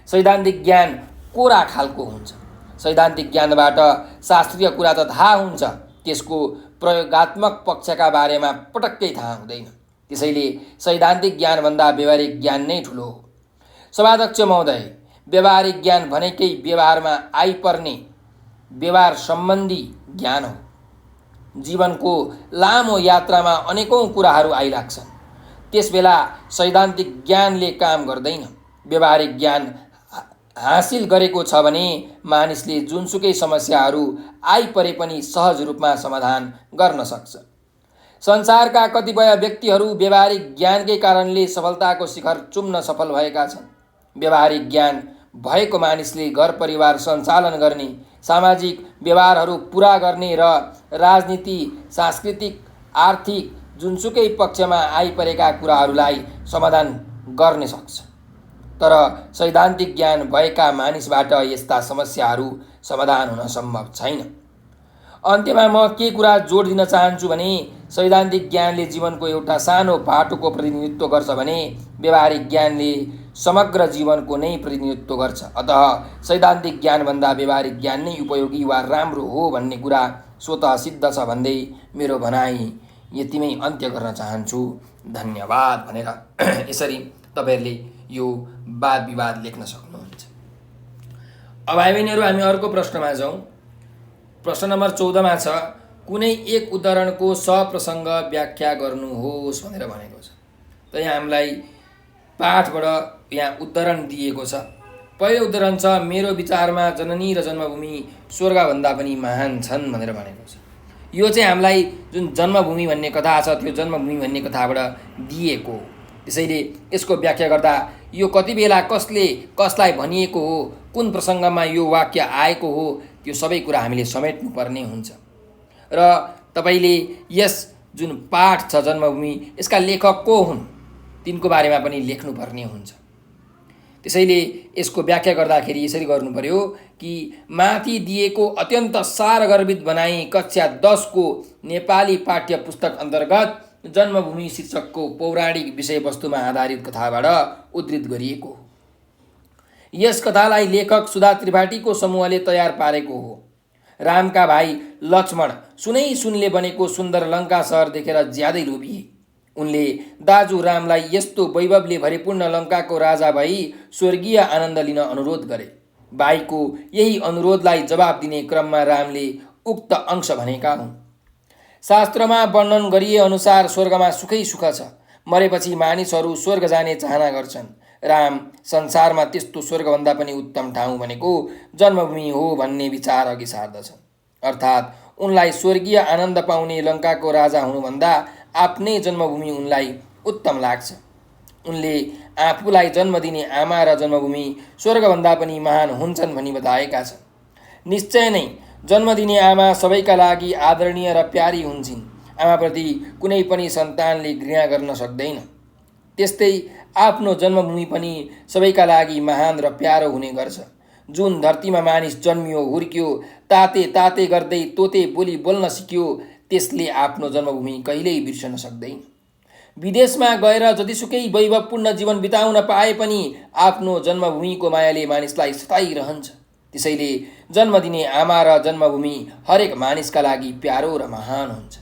सैद्धान्तिक ज्ञान कोरा खालको हुन्छ। सैद्धान्तिक ज्ञानबाट शास्त्रीय कुरा त थाहा हुन्छ, त्यसको प्रयोगात्मक पक्षका बारेमा पटक्कै थाहा हुँदैन। त्यसैले सैद्धान्तिक ज्ञानभन्दा व्यवहारिक ज्ञान नै ठुलो हो। सभाध्यक्ष महोदय, व्यवहारिक ज्ञान भनेकै व्यवहारमा आइपर्ने व्यवहार सम्बन्धी ज्ञान हो। जीवनको लामो यात्रामा अनेकौँ कुराहरू आइलाग्छन्, त्यसबेला सैद्धान्तिक ज्ञानले काम गर्दैन। व्यवहारिक ज्ञान हासिल गरेको छ भने मानिसले जुनसुकै समस्याहरू आइपरे पनि सहज रूपमा समाधान गर्न सक्छ। संसारका कतिपय व्यक्तिहरू व्यवहारिक ज्ञानकै कारणले सफलताको शिखर चुम्न सफल भएका छन्। व्यवहारिक ज्ञान भएको मानिसले घर परिवार सञ्चालन गर्ने, सामाजिक व्यवहारहरू पुरा गर्ने र राजनीति, सांस्कृतिक, आर्थिक जुनसुकै पक्षमा आइपरेका कुराहरूलाई समाधान गर्न सक्छ। तर सैद्धान्तिक ज्ञान भएका मानिसबाट यस्ता समस्याहरू समाधान हुन सम्भव छैन। अन्त्यमा म के कुरा जोड दिन चाहन्छु भने सैद्धान्तिक ज्ञानले जीवनको एउटा सानो बाटोको प्रतिनिधित्व गर्छ भने व्यवहारिक ज्ञानले समग्र जीवनको नै प्रतिनिधित्व गर्छ। अतः सैद्धान्तिक ज्ञानभन्दा व्यवहारिक ज्ञान नै उपयोगी वा राम्रो हो भन्ने कुरा स्वतः सिद्ध छ भन्दै मेरो भनाइ यतिमै अन्त्य गर्न चाहन्छु। धन्यवाद भनेर यसरी तपाईँहरूले यो वाद विवाद लेख्न सक्नुहुन्छ। अब भाइ बहिनीहरू हामी अर्को प्रश्नमा जाउँ। प्रश्न नम्बर 14मा छ कुनै एक उदाहरणको सप्रसङ्ग व्याख्या गर्नुहोस् भनेर भनेको छ। त यहाँ हामीलाई पाठबाट यहाँ उदाहरण दिएको छ। पहिलो उदाहरण छ मेरो विचारमा जननी र जन्मभूमि स्वर्गभन्दा पनि महान छन् भनेर भनेको छ। यो चाहिँ हामीलाई जुन जन्मभूमि भन्ने कथा छ त्यो जन्मभूमि भन्ने कथाबाट दिएको हो। त्यसैले यसको व्याख्या गर्दा यो कति बेला कसले कसलाई भनिएको हो, कुन प्रसङ्गमा यो वाक्य आएको हो, त्यो सबै कुरा हामीले समेट्नुपर्ने हुन्छ। र तपाईँले यस जुन पाठ छ जन्मभूमि यसका लेखक को हुन् तिनको बारेमा पनि लेख्नुपर्ने हुन्छ। त्यसैले यसको व्याख्या गर्दाखेरि यसरी गर्नु पर्यो कि माथि दिएको अत्यन्त सारगर्भित बनाई कक्षा 10 को नेपाली पाठ्य पुस्तक अन्तर्गत जन्मभूमि शीर्षकको पौराणिक विषयवस्तुमा आधारित कथाबाट उद्धृत गरिएको हो। यस कथालाई लेखक सुधा त्रिपाठीको समूहले तयार पारेको हो। रामका भाइ लक्ष्मण सुनै सुनले बनेको सुन्दर लङ्का सहर देखेर ज्यादै लोभिए। उनले दाजु रामलाई यस्तो वैभवले भरिपूर्ण लङ्काको राजा भई स्वर्गीय आनन्द लिन अनुरोध गरे। भाइको यही अनुरोधलाई जवाब दिने क्रममा रामले उक्त अंश भनेका हुन्। शास्त्रमा वर्णन गरिए अनुसार स्वर्गमा सुखै सुख छ। मरेपछि मानिसहरू स्वर्ग जाने चाहना गर्छन्। राम संसारमा त्यस्तो स्वर्गभन्दा पनि उत्तम ठाउँ भनेको जन्मभूमि हो भन्ने विचार अघि सार्दछन्। अर्थात् उनलाई स्वर्गीय आनन्द पाउने लङ्काको राजा हुनुभन्दा आफ्नै जन्मभूमि उनलाई उत्तम लाग्छ। उनले आफूलाई जन्म दिने आमा र जन्मभूमि स्वर्गभन्दा पनि महान हुन्छन् भनी बताएका छन्। निश्चय नै जन्म दिने आमा सबैका लागि आदरणीय र प्यारी हुन्छन्। आमाप्रति कुनै पनि सन्तानले घृणा गर्न सक्दैन। त्यस्तै आफ्नो जन्मभूमि पनि सबैका लागि महान र प्यारो हुने गर्छ। जुन धरतीमा मानिस जन्मियो, हुर्कियो, ताते ताते गर्दै तोते बोली बोल्न सिक्यो, त्यसले आफ्नो जन्मभूमि कहिल्यै बिर्सन सक्दैन। विदेशमा गएर जतिसुकै वैभवपूर्ण जीवन बिताउन पाए पनि आफ्नो जन्मभूमिको मायाले मानिसलाई सताइरहन्छ। त्यसैले जन्म दिने आमा र जन्मभूमि हरेक मानिसका लागि प्यारो र महान हुन्छ।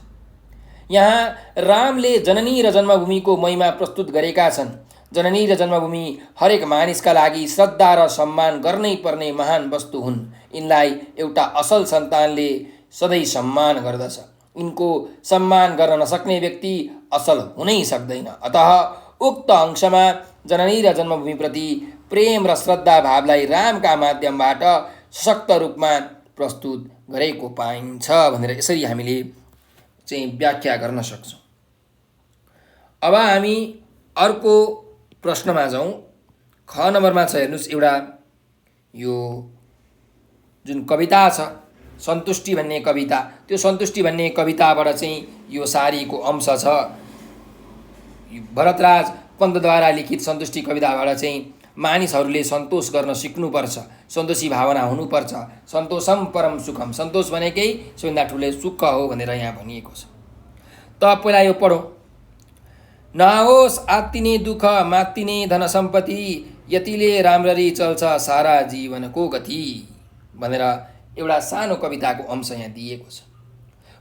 यहाँ रामले जननी र जन्मभूमिको महिमा प्रस्तुत गरेका छन्। जननी र जन्मभूमि हरेक मानिसका लागि श्रद्धा र सम्मान गर्नै पर्ने महान वस्तु हुन्। यिनलाई एउटा असल सन्तानले सधैँ सम्मान गर्दछ। यिनको सम्मान गर्न नसक्ने व्यक्ति असल हुनै सक्दैन। अतः उक्त अंशमा जननी र जन्मभूमिप्रति प्रेम र श्रद्धा भावलाई रामका माध्यमबाट सशक्त रूपमा प्रस्तुत गरेको पाइन्छ भनेर यसरी हामीले चाहिँ व्याख्या गर्न सक्छौँ। अब हामी अर्को प्रश्नमा जाउँ। ख नम्बरमा छ हेर्नुहोस्, एउटा यो जुन कविता छ सन्तुष्टि भन्ने कविता, त्यो सन्तुष्टि भन्ने कविताबाट चाहिँ यो सारीको अंश छ। भरतराज पन्तद्वारा लिखित सन्तुष्टि कविताबाट चाहिँ मानिसहरूले सन्तोष गर्न सिक्नुपर्छ, सन्तोषी भावना हुनुपर्छ। सन्तोषम परम सुखम, सन्तोष भनेकै सबैभन्दा ठुलो सुख हो भनेर यहाँ भनिएको छ। त पहिला यो पढौँ। नहोस् आत्तिने दुःख मात्तिने धन सम्पत्ति, यतिले राम्ररी चल्छ सारा जीवनको गति भनेर एउटा सानो कविताको अंश यहाँ दिएको छ।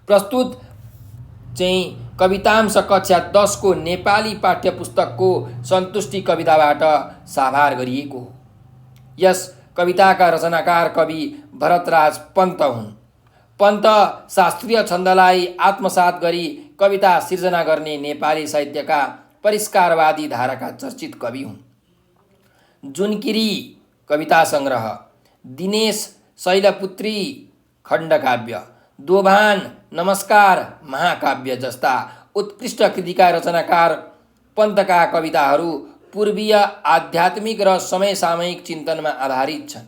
प्रस्तुत चाहिँ कवितांश कक्षा 10 को नेपाली पाठ्य पुस्तकको सन्तुष्टि कविताबाट साभार गरिएको हो। यस कविताका रचनाकार कवि भरतराज पन्त हुन्। पन्त शास्त्रीय छन्दलाई आत्मसात गरी कविता सिर्जना गर्ने नेपाली साहित्यका परिष्कारवादी धाराका चर्चित कवि हुन्। जुनकिरी कविता सङ्ग्रह, दिनेश शैलपुत्री खण्डकाव्य, दोभान, नमस्कार, महाकाव्य जस्ता उत्कृष्ट कृतिका रचनाकार पन्तका कविताहरू पूर्वीय आध्यात्मिक र समयसामयिक चिन्तनमा आधारित छन्।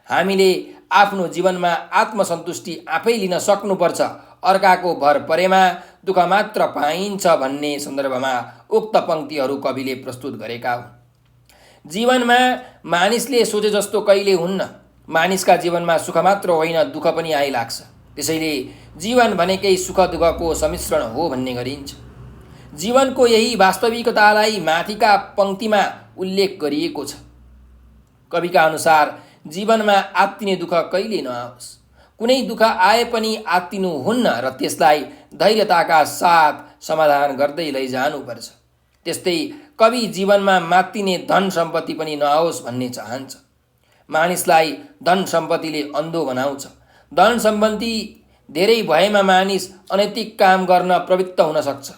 हामीले आफ्नो जीवनमा आत्मसन्तुष्टि आफै लिन सक्नुपर्छ, अर्काको भर परेमा दुःख मात्र पाइन्छ भन्ने सन्दर्भमा उक्त पङ्क्तिहरू कविले प्रस्तुत गरेका हुन्। जीवनमा मानिसले सोचे जस्तो कहिले हुन्न। मानिसका जीवनमा सुख मात्र होइन, दुःख पनि आइलाग्छ। त्यसैले जीवन भनेकै सुख दुःखको सम्मिश्रण हो भन्ने गरिन्छ। जीवनको यही वास्तविकतालाई माथिका पङ्क्तिमा उल्लेख गरिएको छ। कविका अनुसार जीवनमा आत्तिने दुःख कहिले नआओस्, कुनै दुःख आए पनि आत्तिनु हुन्न र त्यसलाई धैर्यताका साथ समाधान गर्दै लैजानुपर्छ। त्यस्तै कवि जीवनमा मात्तिने धन सम्पत्ति पनि नआओस् भन्ने चाहन्छ। मानिसलाई धन सम्पत्तिले अन्धो बनाउँछ। धन सम्पत्ति धेरै भएमा मानिस अनैतिक काम गर्न प्रवृत्त हुन सक्छ।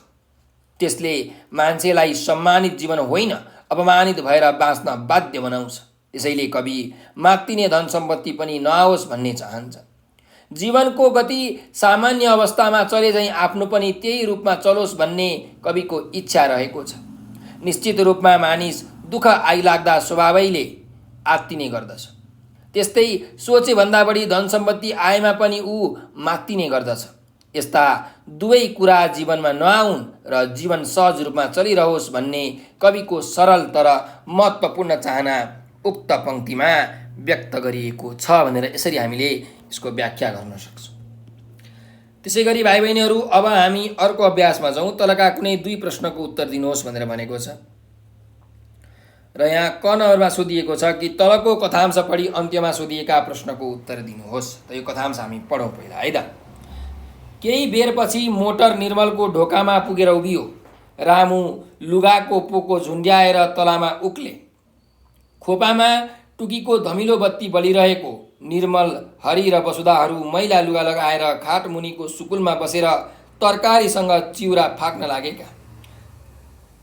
त्यसले मान्छेलाई सम्मानित जीवन होइन अपमानित भएर बाँच्न बाध्य बनाउँछ। त्यसैले कवि मात्तिने धन सम्पत्ति पनि नआओस् भन्ने चाहन्छ। जीवनको गति सामान्य अवस्थामा चले झैँ आफ्नो पनि त्यही रूपमा चलोस् भन्ने कविको इच्छा रहेको छ। निश्चित रूपमा मानिस दुःख आइलाग्दा स्वभावैले आत्तिने गर्दछ। त्यस्तै सोचे भन्दा बढी धन सम्पत्ति आएमा पनि ऊ मात्तिने गर्दछ। यस्ता दुवै कुरा जीवनमा नआउन् र जीवन सहज रूपमा चलिरहोस् भन्ने कविको सरल तर महत्त्वपूर्ण चाहना उक्त पंक्तिमा व्यक्त गरिएको छ भनेर यसरी हामीले यसको व्याख्या गर्न सक्छौँ। त्यसै गरी भाइ बहिनीहरू, अब हामी अर्को अभ्यासमा जाउँ। तलका कुनै 2 प्रश्नको उत्तर दिनुहोस् भनेर भनेको छ र यहाँ क नम्बरमा सोधिएको छ कि तलको कथांश पढी अन्त्यमा सोधिएका प्रश्नको उत्तर दिनुहोस्। त यो कथांश हामी पढौँ पहिला है त। केही बेरपछि मोटर निर्मलको ढोकामा पुगेर उभियो। रामु लुगाको पोको झुन्ड्याएर तलामा उक्ले। खोपामा टुकीको धमिलो बत्ती बलिरहेको। निर्मल, हरि र वसुधाहरू मैला लुगा लगाएर खाट मुनिको सुकुलमा बसेर तरकारीसँग चिउरा फाक्न लागेका।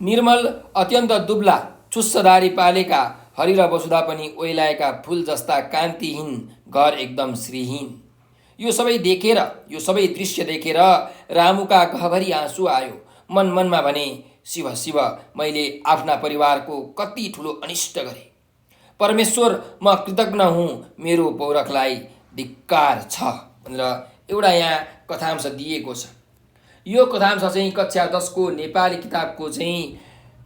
निर्मल अत्यन्त दुब्ला, छुस्सदारी पालेका। हरि र वसुधा पनि ओइलाएका फूल जस्ता कान्तिहीन, घर एकदम श्रीहीन। यो सबै दृश्य देखेर रामुका गहभरि आँसु आयो। मनमा भने, शिव शिव, मैले आफ्ना परिवारको कति ठुलो अनिष्ट गरेँ। परमेश्वर, म कृतज्ञ हुँ, मेरो पौरखलाई धिक्कार छ भनेर एउटा यहाँ कथांश दिएको छ। यो कथांश चाहिँ कक्षा 10 को नेपाली किताबको चाहिँ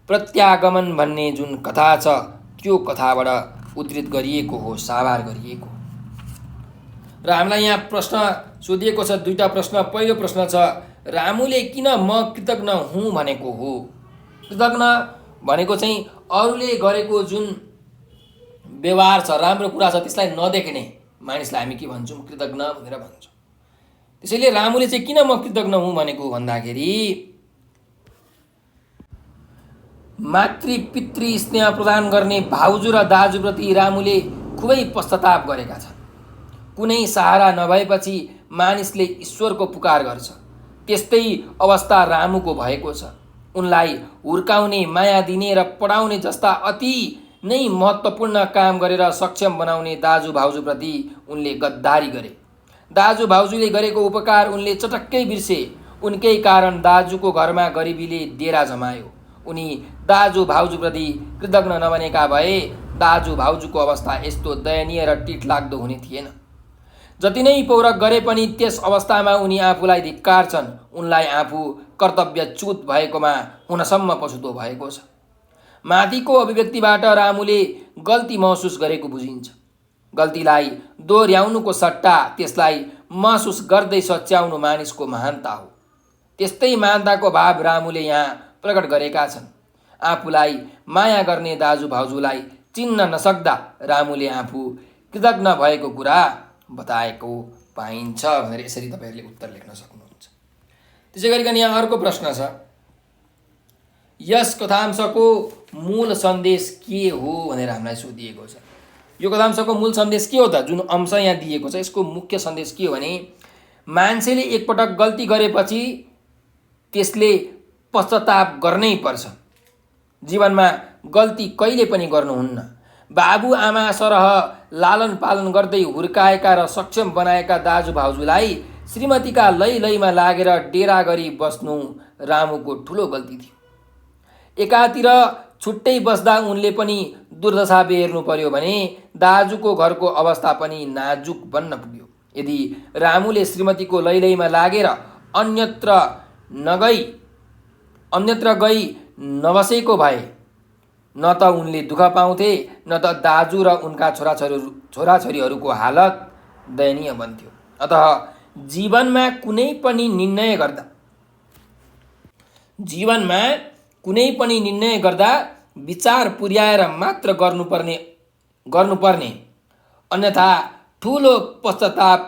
प्रत्यागमन भन्ने जुन कथा छ त्यो कथाबाट उद्धृत गरिएको हो, साभार गरिएको। र हामीलाई यहाँ प्रश्न सोधिएको छ 2टा प्रश्न। पहिलो प्रश्न छ, रामुले किन म कृतज्ञ हुँ भनेको हो? कृतज्ञ भनेको चाहिँ अरूले गरेको जुन व्यवहार छ, राम्रो कुरा छ, त्यसलाई नदेख्ने मानिसलाई हामी के भन्छौँ? कृतज्ञ भनेर भन्छौँ। त्यसैले रामुले चाहिँ किन म कृतज्ञ हुँ भनेको भन्दाखेरि मातृ पितृ स्नेह प्रदान गर्ने भाउजू र दाजुप्रति रामुले खुबै पश्चाताप गरेका छन्। कुनै सहारा नभएपछि मानिसले ईश्वरको पुकार गर्छ। त्यस्तै अवस्था रामुको भएको छ। उनलाई हुर्काउने, माया दिने र पढाउने जस्ता अति नै महत्त्वपूर्ण काम गरेर सक्षम बनाउने दाजु भाउजूप्रति उनले गद्दारी गरे। दाजु भाउजूले गरेको उपकार उनले चटक्कै बिर्से। उनकै कारण दाजुको घरमा गरिबीले डेरा जमायो। उनी दाजु भाउजूप्रति कृतज्ञ नबनेका भए दाजु भाउजूको अवस्था यस्तो दयनीय र टिटलाग्दो हुने थिएन। जति नै पौरख गरे पनि त्यस अवस्थामा उनी आफूलाई धिक्कार्छन्। उनलाई आफू कर्तव्यच्युत भएकोमा हुनसम्म पछुतो भएको छ। माथिको अभिव्यक्तिबाट रामुले गल्ती महसुस गरेको बुझिन्छ। गल्तीलाई दोहोर्याउनुको सट्टा त्यसलाई महसुस गर्दै सच्याउनु मानिसको महानता हो। त्यस्तै महानताको भाव रामुले यहाँ प्रकट गरेका छन्। आफूलाई माया गर्ने दाजु भाउजूलाई चिन्न नसक्दा रामुले आफू कृतज्ञ भएको कुरा बताएको पाइन्छ भनेर यसरी तपाईहरुले उत्तर लेख्न सक्नुहुन्छ। त्यसै गरिकन यहाँ अर्को प्रश्न छ, यस कथांशको मूल सन्देश के हो भनेर हामीलाई सोधिएको छ। यो कथांशको मूल सन्देश के हो त? जुन अंश यहाँ दिएको छ यसको मुख्य सन्देश के हो भने मान्छेले एकपटक गल्ती गरेपछि त्यसले पश्चाताप गर्नै पर्छ। जीवनमा गल्ती कहिले पनि गर्नुहुन्न। बाबु आमा सरह लालन पालन गर्दै हुर्काएका र सक्षम बनाएका दाजु भाउजूलाई श्रीमतीका लैमा लागेर डेरा गरी बस्नु रामुको ठुलो गल्ती थियो। एकातिर छुट्टै बस्दा उनले पनि दुर्दशा बेर्नु पर्यो भने दाजुको घरको अवस्था पनि नाजुक बन्न पुग्यो। यदि रामुले श्रीमतीको लैमा लागेर अन्यत्र गई नबसेको भए न त उनले दुःख पाउँथे न त दाजु र उनका छोराछोरीहरूको हालत दयनीय बन्थ्यो। अतः जीवनमा कुनै पनि निर्णय गर्दा विचार पुर्याएर मात्र गर्नुपर्ने अन्यथा ठुलो पश्चाताप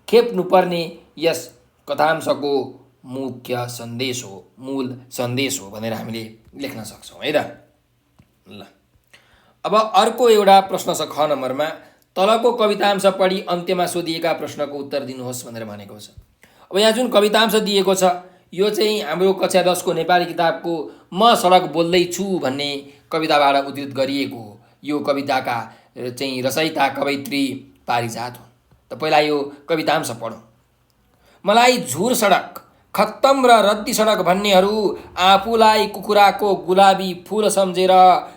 खेप्नुपर्ने यस कथांशको मुख्य सन्देश हो, मूल सन्देश हो भनेर हामीले लेख्न सक्छौँ है त। ल अब अर्को एउटा प्रश्न छ ख नम्बरमा, तलको कवितांश पढी अन्त्यमा सोधिएका प्रश्नको उत्तर दिनुहोस् भनेर भनेको छ। अब यहाँ जुन कवितांश दिएको छ यो चाहिँ हाम्रो कक्षा 10 को नेपाली किताबको म सडक बोल्दैछु भन्ने कविताबाट उद्धृत गरिएको हो। यो कविताका चाहिँ रचयिता कवयित्री पारिजात हुन्। त पहिला यो कवितांश पढौँ। मलाई झुर सडक, खत्तम र रद्दी सडक भन्नेहरू आफूलाई कुखुराको गुलाबी फुल सम्झेर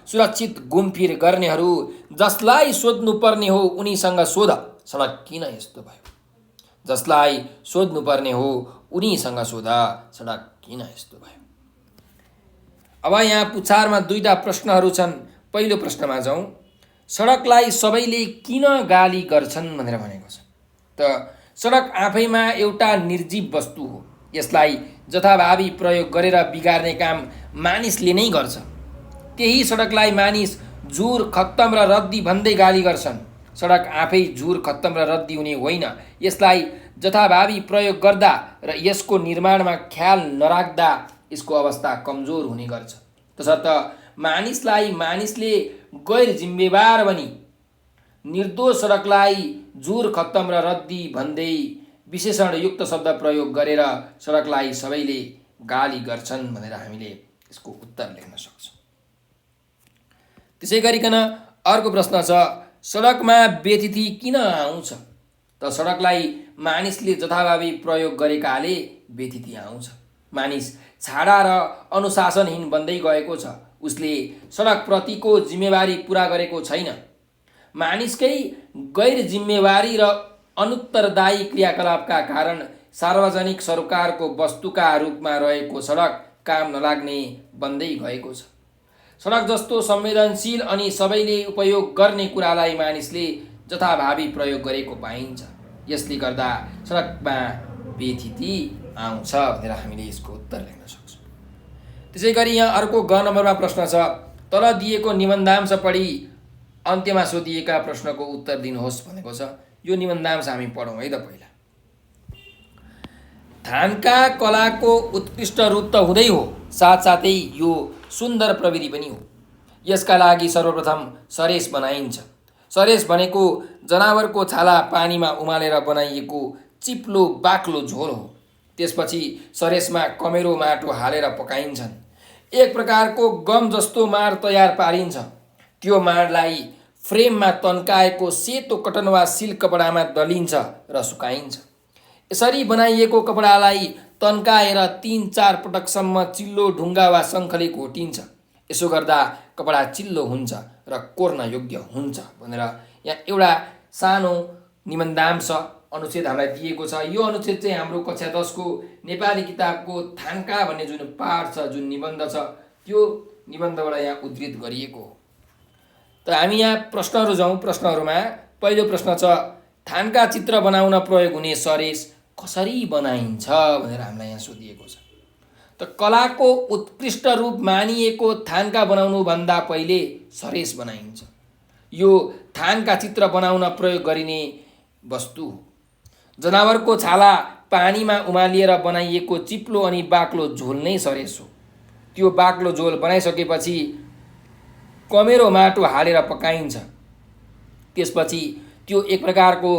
सुरक्षित घुमफिर गर्नेहरू, जसलाई सोध्नुपर्ने हो उनीसँग सोध सडक किन यस्तो भयो। जसलाई सोध्नुपर्ने हो उनीसँग सोध सडक किन यस्तो भयो। अब यहाँ पुछारमा दुईटा प्रश्नहरू छन्। पहिलो प्रश्नमा जाउँ, सडकलाई सबैले किन गाली गर्छन् भनेर भनेको छ। त सडक आफैमा एउटा निर्जीव वस्तु हो। यसलाई जथाभावी प्रयोग गरेर बिगार्ने काम मानिसले नै गर्छ। त्यही सडकलाई मानिस झुर, खत्तम र रद्दी भन्दै गाली गर्छन्। सडक आफै झुर, खत्तम र रद्दी हुने होइन। यसलाई जथाभावी प्रयोग गर्दा र यसको निर्माणमा ख्याल नराख्दा यसको अवस्था कमजोर हुने गर्छ। तसर्थ मानिसले गैर जिम्मेवार बनी निर्दोष सडकलाई झुर, खत्तम र रद्दी भन्दै विशेषणयुक्त शब्द प्रयोग गरेर सडकलाई सबैले गाली गर्छन् भनेर हामीले यसको उत्तर लेख्न सक्छौँ। त्यसै गरिकन अर्को प्रश्न छ, सडकमा बेथिति किन आउँछ। त सडकलाई मानिसले जथाभावी प्रयोग गरेकाले बेथिति आउँछ। मानिस छाडा र अनुशासनहीन बन्दै गएको छ। उसले सडकप्रतिको जिम्मेवारी पुरा गरेको छैन। मानिसकै गैर जिम्मेवारी र अनुत्तरदायी क्रियाकलापका कारण सार्वजनिक सरोकारको वस्तुका रूपमा रहेको सडक काम नलाग्ने बन्दै गएको छ। सडक जस्तो संवेदनशील अनि सबैले उपयोग गर्ने कुरालाई मानिसले जथाभावी प्रयोग गरेको पाइन्छ। यसले गर्दा सडकमा बेथिति आउँछ भनेर हामीले यसको उत्तर लेख्न सक्छौँ। त्यसै गरी यहाँ अर्को ग नम्बरमा प्रश्न छ, तल दिएको निबन्धांश पढी अन्त्यमा सोधिएका प्रश्नको उत्तर दिनुहोस् भनेको छ। यो निबन्धांश हामी पढौँ है त। पहिला, धानका कलाको उत्कृष्ट रूप त हुँदै हो, साथसाथै यो सुन्दर प्रविधि पनि हो। यसका लागि सर्वप्रथम सरेस बनाइन्छ। सरेस भनेको जनावरको छाला पानीमा उमालेर बनाइएको चिप्लो बाक्लो झोल हो। त्यसपछि सरेसमा कमेरो माटो हालेर पकाइन्छन्। एक प्रकारको गम जस्तो माड तयार पारिन्छ। त्यो माडलाई फ्रेममा तन्काएको सेतो कटन वा सिल्क कपडामा दलिन्छ र सुकाइन्छ। यसरी बनाइएको कपडालाई तन्काएर 3-4 पटकसम्म चिल्लो ढुङ्गा वा शङ्खले घोटिन्छ। यसो गर्दा कपडा चिल्लो हुन्छ र कोर्न योग्य हुन्छ भनेर यहाँ एउटा सानो निबन्धांश अनुच्छेद हामीलाई दिएको छ। यो अनुच्छेद चाहिँ हाम्रो कक्षा 10 को नेपाली किताबको थान्का भन्ने जुन पाठ छ, जुन निबन्ध छ, त्यो निबन्धबाट यहाँ उद्धृत गरिएको हो। त हामी यहाँ प्रश्नहरू जाउँ। प्रश्नहरूमा पहिलो प्रश्न छ, थान्का चित्र बनाउन प्रयोग हुने सरेस कसरी बनाइन्छ भनेर हामीलाई यहाँ सोधिएको छ। त कलाको उत्कृष्ट रूप मानिएको थान्का बनाउनुभन्दा पहिले सरेस बनाइन्छ। यो थान्का चित्र बनाउन प्रयोग गरिने वस्तु हो। जनावरको छाला पानीमा उमालिएर बनाइएको चिप्लो अनि बाक्लो झोल नै सरेस हो। त्यो बाक्लो झोल बनाइसकेपछि कमेरो माटो हालेर पकाइन्छ। त्यसपछि त्यो एक प्रकारको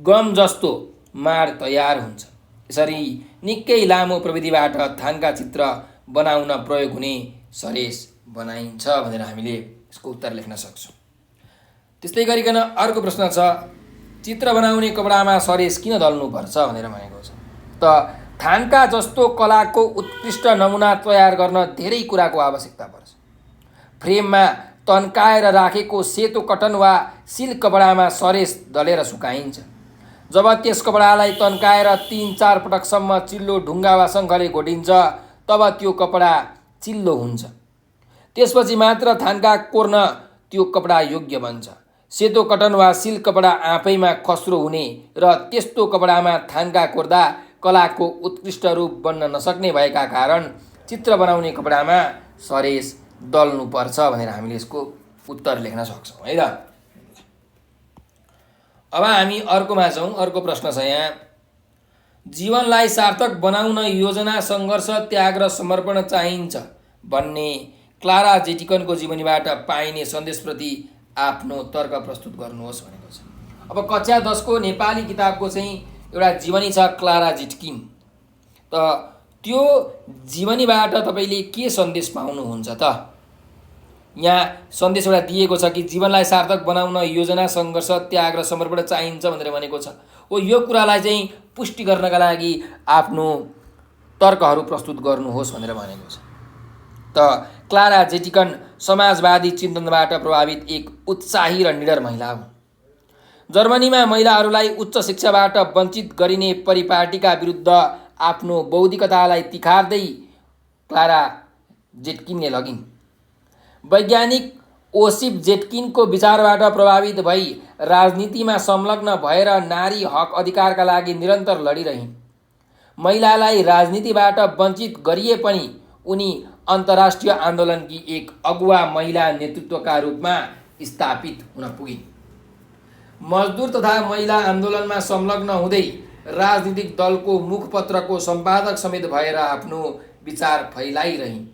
गम जस्तो माड तयार हुन्छ। यसरी निकै लामो प्रविधिबाट थान्का चित्र बनाउन प्रयोग हुने सरेस बनाइन्छ भनेर हामीले यसको उत्तर लेख्न सक्छौँ। त्यस्तै गरिकन अर्को प्रश्न छ, चित्र बनाउने कपडामा सरेस किन दल्नुपर्छ भनेर भनेको छ। त थान्का जस्तो कलाको उत्कृष्ट नमुना तयार गर्न धेरै कुराको आवश्यकता पर्छ। फ्रेममा तन्काएर राखेको सेतो कटन वा सिल्क कपडामा सरेस दलेर सुकाइन्छ। जब त्यस कपडालाई तन्काएर 3-4 पटकसम्म चिल्लो ढुङ्गा वा शङ्खले घोटिन्छ तब त्यो कपडा चिल्लो हुन्छ। त्यसपछि मात्र थान्का कोर्न त्यो कपडा योग्य बन्छ। सेतो कटन वा सिल्क कपडा आफैमा खस्रो हुने र त्यस्तो कपडामा थान्का कोर्दा कलाको उत्कृष्ट रूप बन्न नसक्ने भएका कारण चित्र बनाउने कपडामा सरेस दल्नुपर्छ भनेर हामीले यसको उत्तर लेख्न सक्छौँ है त। अब हामी अर्कोमा जाउँ। अर्को प्रश्न छ यहाँ, जीवनलाई सार्थक बनाउन योजना, सङ्घर्ष, त्याग र समर्पण चाहिन्छ भन्ने क्लारा जेटिकनको जीवनीबाट पाइने सन्देशप्रति आफ्नो तर्क प्रस्तुत गर्नुहोस् भनेको छ। अब कक्षा 10 को नेपाली किताबको चाहिँ एउटा जीवनी छ क्लारा जेटकिन। त त्यो जीवनीबाट तपाईँले के सन्देश पाउनुहुन्छ त? यहाँ सन्देश एउटा दिएको छ कि जीवनलाई सार्थक बनाउन योजना, सङ्घर्ष, त्याग र समर्पण चाहिन्छ भनेर भनेको छ। हो, यो कुरालाई चाहिँ पुष्टि गर्नका लागि आफ्नो तर्कहरू प्रस्तुत गर्नुहोस् भनेर भनेको छ। त क्लारा जेटिकन समाजवादी चिन्तनबाट प्रभावित एक उत्साही र निडर महिला हुन्। जर्मनीमा महिलाहरूलाई उच्च शिक्षाबाट वञ्चित गरिने परिपाटीका विरुद्ध आफ्नो बौद्धिकतालाई तिखार्दै क्लारा जेटकिनले लगिन्। वैज्ञानिक ओसिप जेटकिनको विचारबाट प्रभावित भई राजनीतिमा संलग्न भएर नारी हक अधिकारका लागि निरन्तर लडिरहिन्। महिलालाई राजनीतिबाट वञ्चित गरिए पनि उनी अन्तर्राष्ट्रिय आन्दोलनकी एक अगुवा महिला नेतृत्वका रूपमा स्थापित हुन पुगिन्। मजदुर तथा महिला आन्दोलनमा संलग्न हुँदै राजनीतिक दलको मुखपत्रको सम्पादक समेत भएर आफ्नो विचार फैलाइरहिन्।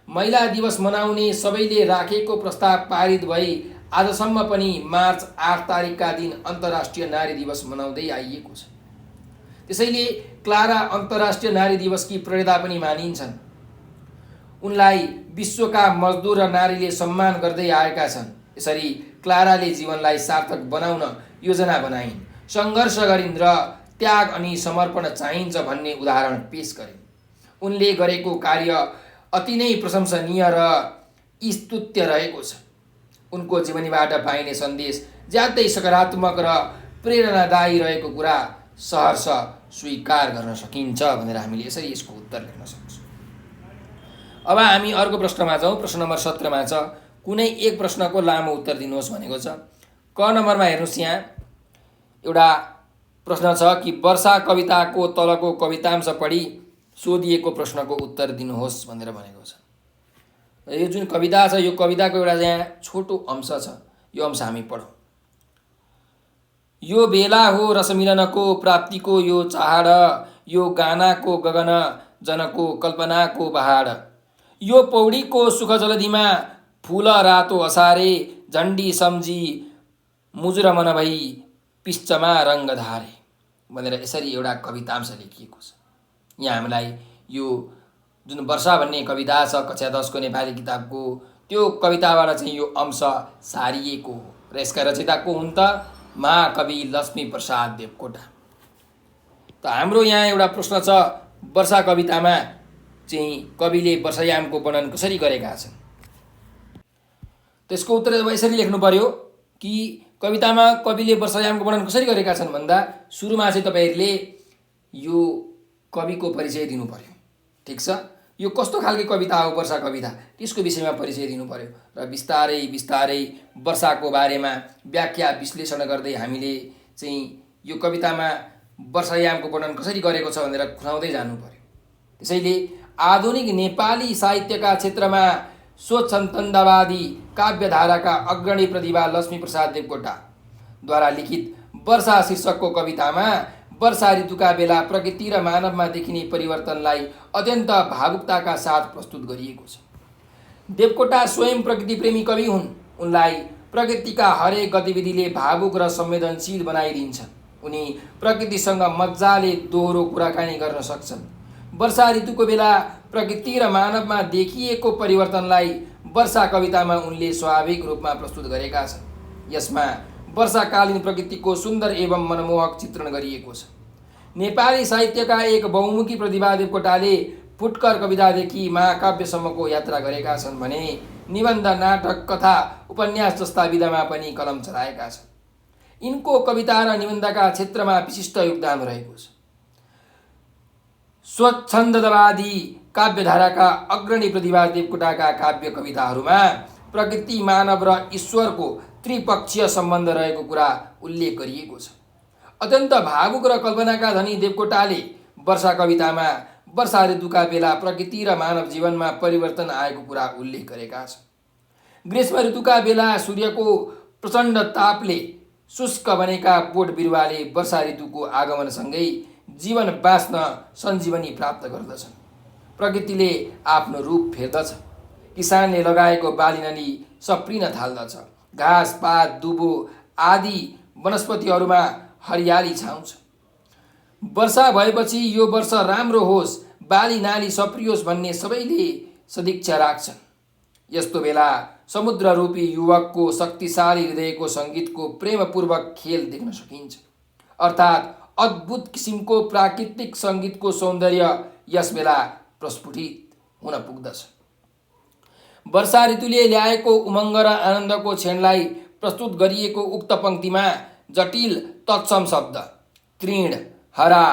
महिला दिवस मनाउने सबैले राखेको प्रस्ताव पारित भई आजसम्म पनि मार्च 8 तारिकका दिन अन्तर्राष्ट्रिय नारी दिवस मनाउँदै आइएको छ। त्यसैले क्लारा अन्तर्राष्ट्रिय नारी दिवसकी प्रणेता पनि मानिन्छन्। उनलाई विश्वका मजदुर र नारीले सम्मान गर्दै आएका छन्। यसरी क्लाराले जीवनलाई सार्थक बनाउन योजना बनाइन्, सङ्घर्ष गरिन् र त्याग अनि समर्पण चाहिन्छ भन्ने उदाहरण पेश गरिन्। उनले गरेको कार्य अति नै प्रशंसनीय र स्तुत्य रहेको छ। उनको जीवनीबाट पाइने सन्देश ज्यादै सकारात्मक र प्रेरणादायी रहेको कुरा सहर्ष स्वीकार गर्न सकिन्छ भनेर हामीले यसरी यसको उत्तर लेख्न सक्छौँ। अब हामी अर्को प्रश्नमा जाउँ। प्रश्न नम्बर 17 मा छ, कुनै एक प्रश्नको लामो उत्तर दिनुहोस् भनेको छ। क नम्बरमा हेर्नुहोस्, यहाँ एउटा प्रश्न छ कि वर्षा कविताको तलको कवितांश पढी सोधिएको प्रश्नको उत्तर दिनुहोस् भनेर भनेको छ। यो जुन कविता छ यो कविताको एउटा यहाँ छोटो अंश छ। यो अंश हामी पढौँ। यो बेला हो रसमिलनको प्राप्तिको यो चाड, यो गानाको गगन जनको कल्पनाको बहाड, यो पौडीको सुख जलधिमा फुल रातो असारे, झण्डी सम्झी मुजुर मन भई पिश्चमा रङ्ग धारे भनेर यसरी एउटा कवितांश लेखिएको छ। यहाँ हामीलाई यो जुन वर्षा भन्ने कविता छ कक्षा 10 को नेपाली किताबको, त्यो कविताबाट चाहिँ यो अंश सारिएको हो र यसका रचयिता को हुन् त? महाकवि लक्ष्मीप्रसाद देवकोटा। त हाम्रो यहाँ एउटा प्रश्न छ, वर्षा कवितामा चाहिँ कविले वर्षायामको वर्णन कसरी गरेका छन्? त्यसको उत्तर यसरी लेख्नु पर्यो कि कवितामा कविले वर्षायामको वर्णन कसरी गरेका छन् भन्दा सुरुमा चाहिँ तपाईहरुले यो कविको परिचय दिनु पर्यो। ठीक छ, यो कस्तो खालको कविता हो वर्षा कविता, त्यसको विषयमा परिचय दिनु पर्यो र बिस्तारै बिस्तारै वर्षाको बारेमा व्याख्या विश्लेषण गर्दै हामीले चाहिँ यो कवितामा वर्षायामको वर्णन कसरी गरेको छ भनेर खुलाउँदै जानु पर्यो। त्यसैले आधुनिक नेपाली साहित्यका क्षेत्रमा स्वच्छन्दवादी काव्यधाराका अग्रणी प्रतिभा लक्ष्मीप्रसाद देवकोटाद्वारा लिखित वर्षा शीर्षकको कवितामा वर्षा ऋतुका बेला प्रकृति र मानवमा देखिने परिवर्तनलाई अत्यन्त भावुकताका साथ प्रस्तुत गरिएको छ। देवकोटा स्वयं प्रकृति प्रेमी कवि हुन्। उनलाई प्रकृतिका हरेक गतिविधिले भावुक र संवेदनशील बनाइदिन्छ। उनी प्रकृतिसँग मजाले दोहोरो कुराकानी गर्न सक्छन्। वर्षा ऋतुको बेला प्रकृति र मानवमा देखिएको परिवर्तनलाई वर्षा कवितामा उनले स्वाभाविक रूपमा प्रस्तुत गरेका छन्। यसमा वर्षाकालीन प्रकृतिको सुन्दर एवं मनमोहक चित्रण गरिएको छ। नेपाली साहित्यका एक बहुमुखी प्रतिभा देवकोटाले फुटकर कवितादेखि महाकाव्यसम्मको यात्रा गरेका छन् भने निबन्ध, नाटक, कथा, उपन्यास जस्ता विधामा पनि कलम चलाएका छन्। यिनको कविता र निबन्धका क्षेत्रमा विशिष्ट योगदान रहेको छ। स्वच्छन्दवादी काव्यधाराका अग्रणी प्रतिभा देवकोटाका काव्य कविताहरूमा प्रकृति, मानव र ईश्वरको त्रिपक्षीय सम्बन्ध रहेको कुरा उल्लेख गरिएको छ। अत्यन्त भावुक र कल्पनाका धनी देवकोटाले वर्षा कवितामा वर्षा ऋतुका बेला प्रकृति र मानव जीवनमा परिवर्तन आएको कुरा उल्लेख गरेका छन्। ग्रीष्म ऋतुका बेला सूर्यको प्रचण्ड तापले शुष्क बनेका बोट बिरुवाले वर्षा ऋतुको आगमनसँगै जीवन बाँच्न सञ्जीवनी प्राप्त गर्दछन्। प्रकृतिले आफ्नो रूप फेर्दछ। किसानले लगाएको बाली नली सप्रिन थाल्दछ। घाँस पात दुबो आदि वनस्पतिहरूमा हरियाली छाउँछ। वर्षा भएपछि यो वर्ष राम्रो होस्, बाली नाली सप्रियोस् भन्ने सबैले सदिच्छा राख्छन्। यस्तो बेला समुद्र रूपी युवकको शक्तिशाली हृदयको सङ्गीतको प्रेमपूर्वक खेल देख्न सकिन्छ। अर्थात् अद्भुत किसिमको प्राकृतिक सङ्गीतको सौन्दर्य यस बेला प्रस्फुटित हुन पुग्दछ। वर्षा ऋतुले ल्याएको उमङ्ग र आनन्दको क्षणलाई प्रस्तुत गरिएको उक्त पङ्क्तिमा जटिल तत्सम शब्द तृण, हरा,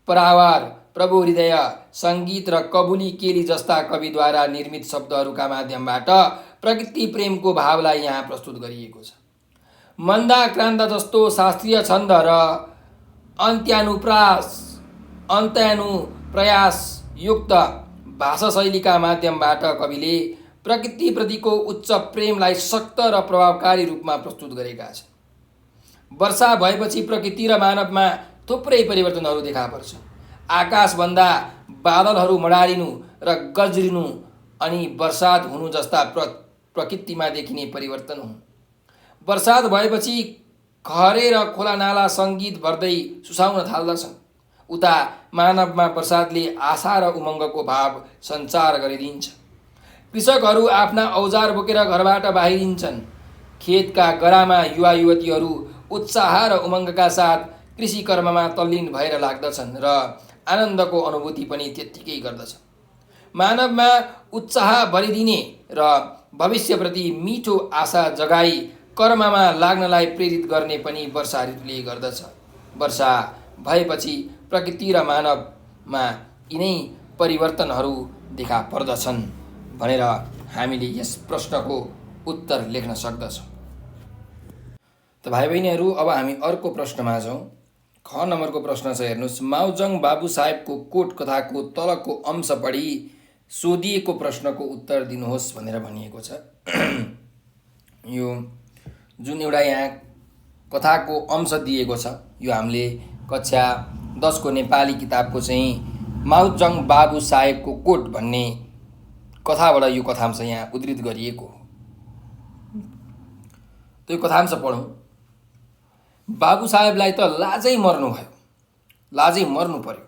परावार, प्रभु हृदय, सङ्गीत र कबुली केली जस्ता कविद्वारा निर्मित शब्दहरूका माध्यमबाट प्रकृति प्रेमको भावलाई यहाँ प्रस्तुत गरिएको छ। मन्दाक्रान्त जस्तो शास्त्रीय छन्द र अन्त्यानुप्रयास युक्त भाषा शैलीका माध्यमबाट कविले प्रकृतिप्रतिको उच्च प्रेमलाई सक्त र प्रभावकारी रूपमा प्रस्तुत गरेका छन्। वर्षा भएपछि प्रकृति र मानवमा थुप्रै परिवर्तनहरू देखा पर्छ। आकाशभन्दा बादलहरू मडारिनु र गज्रिनु अनि वर्षात हुनु जस्ता प्रकृतिमा देखिने परिवर्तन हुन्। वर्षात भएपछि खहरे र खोलानाला सङ्गीत भर्दै सुसाउन थाल्दछन्। उता मानवमा वर्षातले आशा र उमङ्गको भाव सञ्चार गरिदिन्छ। कृषकहरू आफ्ना औजार बोकेर घरबाट बाहिरिन्छन्। खेतका गरामा युवा युवतीहरू उत्साह र उमङ्गका साथ कृषि कर्ममा तल्लीन भएर लाग्दछन् र आनन्दको अनुभूति पनि त्यत्तिकै गर्दछ। मानवमा उत्साह भरिदिने र भविष्यप्रति मिठो आशा जगाई कर्ममा लाग्नलाई प्रेरित गर्ने पनि वर्षा ऋतुले गर्दछ। वर्षा भएपछि प्रकृति र मानवमा यिनै परिवर्तनहरू देखा पर्दछन् भनेर हामीले यस प्रश्नको उत्तर लेख्न सक्दछौँ। त भाइ बहिनीहरू, अब हामी अर्को प्रश्नमा जाउँ। ख नम्बरको प्रश्न छ, हेर्नुहोस्। माउजङ बाबु साहेबको कोट कथाको तलको अंश पढी सोधिएको प्रश्नको उत्तर दिनुहोस् भनेर भनिएको छ। यो जुन एउटा यहाँ कथाको अंश दिएको छ, यो हामीले कक्षा 10 को नेपाली किताबको चाहिँ माउजङ बाबु साहेबको कोट भन्ने कथाबाट यो कथांश यहाँ उद्धृत गरिएको हो। त्यो कथांश पढौँ। बाबु साहेबलाई त लाजै मर्नुभयो, लाजै मर्नु पर्यो।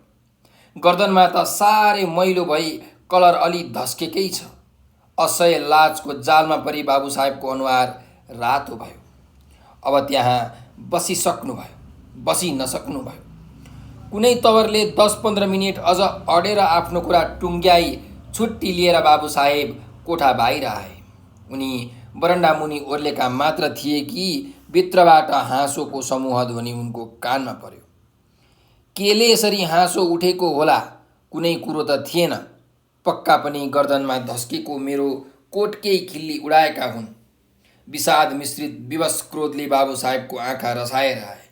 गर्दनमा त साह्रै मैलो भई कलर अलि धस्केकै छ। असह्य लाजको जालमा परि बाबु साहेबको अनुहार रातो भयो। अब त्यहाँ बसी नसक्नु भयो। कुनै तवरले 10-15 मिनट अझ अडेर आफ्नो कुरा टुङ्ग्याई छुट्टी लिएर बाबु साहेब कोठा बाहिर आए। उनी बरन्डा मुनि ओर्लेका मात्र थिए कि भित्रबाट हाँसोको समूह ध्वनि उनको कानमा पर्यो। केले यसरी हाँसो उठेको होला, कुनै कुरो त थिएन। पक्का पनि गर्दनमा धस्केको मेरो कोटकै खिल्ली उडाएका हुन्। विषाद मिश्रित विवश क्रोधले बाबु साहेबको आँखा रसाएर आए।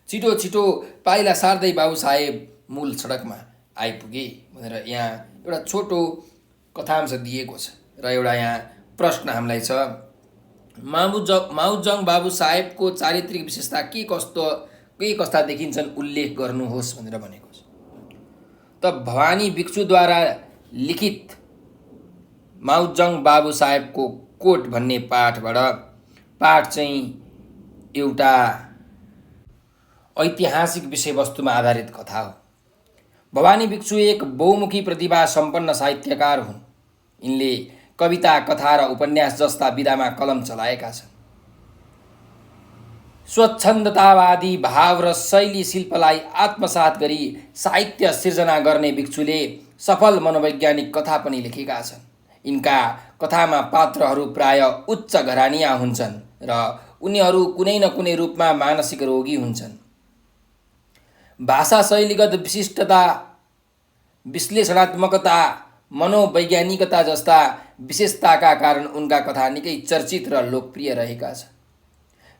छिटो छिटो पाइला सार्दै बाबु साहेब मूल सडकमा आइपुगे भनेर यहाँ एउटा छोटो कथांश दिएको छ र एउटा यहाँ प्रश्न हामीलाई छ। माउजङ बाबु साहेबको चारित्रिक विशेषता के कस्ता देखिन्छन् उल्लेख गर्नुहोस् भनेर भनेको छ। त भवानी भिक्षुद्वारा लिखित माउजङ बाबु साहेबको कोट भन्ने पाठ चाहिँ एउटा ऐतिहासिक विषयवस्तुमा आधारित कथा हो। भवानी भिक्षु एक बहुमुखी प्रतिभा सम्पन्न साहित्यकार हुन्। यिनले कविता, कथा र उपन्यास जस्ता विधामा कलम चलाएका छन्। स्वच्छन्दतावादी भाव र शैली शिल्पलाई आत्मसात गरी साहित्य सिर्जना गर्ने भिक्षुले सफल मनोवैज्ञानिक कथा पनि लेखेका छन्। यिनका कथामा पात्रहरू प्राय उच्च घरानिया हुन्छन् र उनीहरू कुनै न कुनै रूपमा मानसिक रोगी हुन्छन्। भाषा शैलीगत विशिष्टता, विश्लेषणात्मकता, मनोवैज्ञानिकता जस्ता विशेषताका कारण उनका कथा निकै चर्चित र लोकप्रिय रहेका छन्।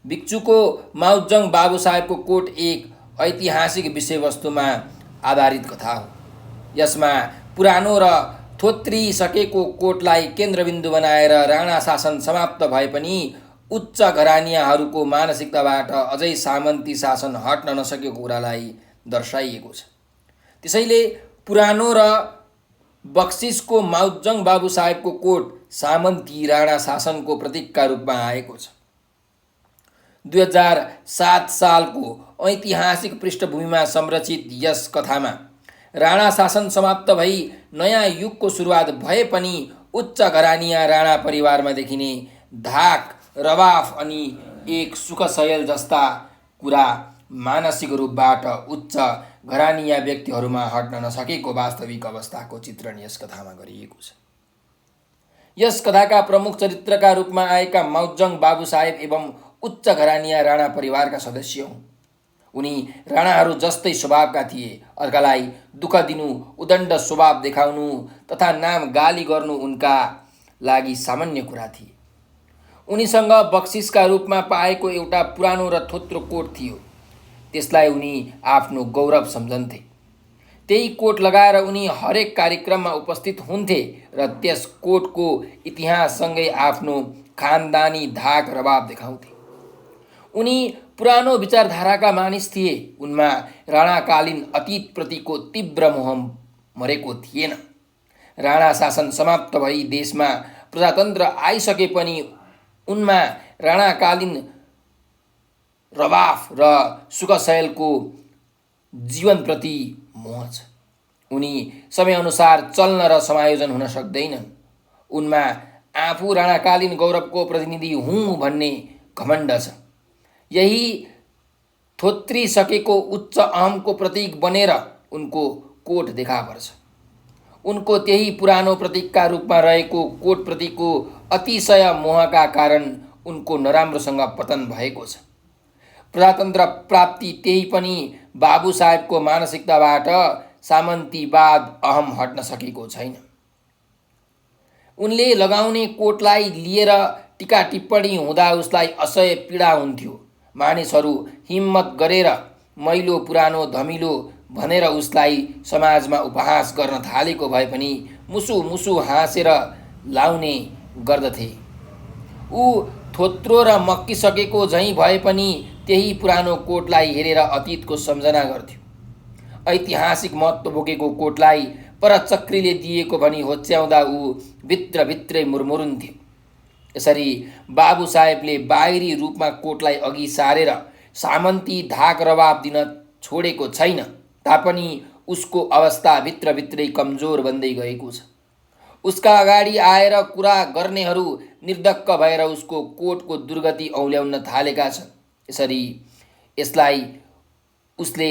भिक्षुको माउजङ बाबु साहेबको कोट एक ऐतिहासिक विषयवस्तुमा आधारित कथा हो। यसमा पुरानो र थोत्रिसकेको कोटलाई केन्द्रबिन्दु बनाएर राणा शासन समाप्त भए पनि उच्च घरानियाहरूको मानसिकताबाट अझै सामन्ती शासन हट्न नसकेको कुरालाई दर्शाइएको छ। त्यसैले पुरानो र बक्सिसको माउजङ बाबु साहेबको कोट सामन्ती राणा शासनको प्रतीकका रूपमा आएको छ। 2007 सालको ऐतिहासिक पृष्ठभूमिमा संरचित यस कथामा राणा शासन समाप्त भई नयाँ युगको सुरुवात भए पनि उच्च घरानिया राणा परिवारमा देखिने धाक, रवाफ अनि एक सुखशयल जस्ता कुरा मानसिक रूपबाट उच्च घरानिया व्यक्तिहरूमा हट्न नसकेको वास्तविक अवस्थाको चित्रण यस कथामा गरिएको छ। यस कथाका प्रमुख चरित्रका रूपमा आएका माउजङ बाबु साहेब एवं उच्च घरानिया राणा परिवारका सदस्य हुन्। उनी राणाहरू जस्तै स्वभावका थिए। अर्कालाई दुःख दिनु, उदण्ड स्वभाव देखाउनु तथा नाम गाली गर्नु उनका लागि सामान्य कुरा थिए। उनीसँग बक्सिसका रूपमा पाएको एउटा पुरानो र थोत्रो कोट थियो। त्यसलाई उनी आफ्नो गौरव सम्झन्थे। त्यही कोट लगाएर उनी हरेक कार्यक्रममा उपस्थित हुन्थे र त्यस कोटको इतिहाससँगै आफ्नो खानदानी धाक रवाब देखाउँथे। उनी पुरानो विचारधाराका मानिस थिए। उनमा राणाकालीन अतीतप्रतिको तीव्र मोह मरेको थिएन। राणा शासन समाप्त भई देशमा प्रजातन्त्र आइसके पनि उनमा राणाकालीन रवाफ र सुखशयलको जीवनप्रति मोह छ। उनी समयअनुसार चल्न र समायोजन हुन सक्दैनन्। उनमा आफू राणाकालीन गौरवको प्रतिनिधि हुँ भन्ने घमण्ड छ। यही थोत्रिसकेको उच्च अहमको प्रतीक बनेर उनको कोट देखा पर्छ। उनको त्यही पुरानो प्रतीकका रूपमा रहेको कोटप्रतिको अतिशय मोहका कारण उनको नराम्रोसँग पतन भएको छ। प्रजातन्त्र प्राप्ति त्यही पनि बाबु साहेबको मानसिकताबाट सामन्तीवाद अहम हट्न सकेको छैन। उनले लगाउने कोटलाई लिएर टिका टिप्पणी हुँदा उसलाई असह्य पीडा हुन्थ्यो। मानिसहरू हिम्मत गरेर मैलो पुरानो धमिलो भनेर उसलाई समाजमा उपहास गर्न थालेको भए पनि मुसु मुसु हाँसेर लाउने गर्दथे। ऊ थोत्रो र मक्किसकेको झैँ भए पनि त्यही पुरानो कोटलाई हेरेर अतीतको सम्झना गर्थ्यो। ऐतिहासिक महत्त्व बोकेको कोटलाई परचक्रीले दिएको भनी होच्याउँदा ऊ भित्रभित्रै मुरमुरुन्थ्यो। यसरी बाबु साहेबले बाहिरी रूपमा कोटलाई अघि सारेर सामन्ती धाक रवाब दिन छोडेको छैन तापनि उसको अवस्था भित्रभित्रै कमजोर बन्दै गएको छ। उसका अगाडि आएर कुरा गर्नेहरू निर्धक्क भएर उसको कोटको दुर्गति औल्याउन थालेका छन्। यसलाई उसले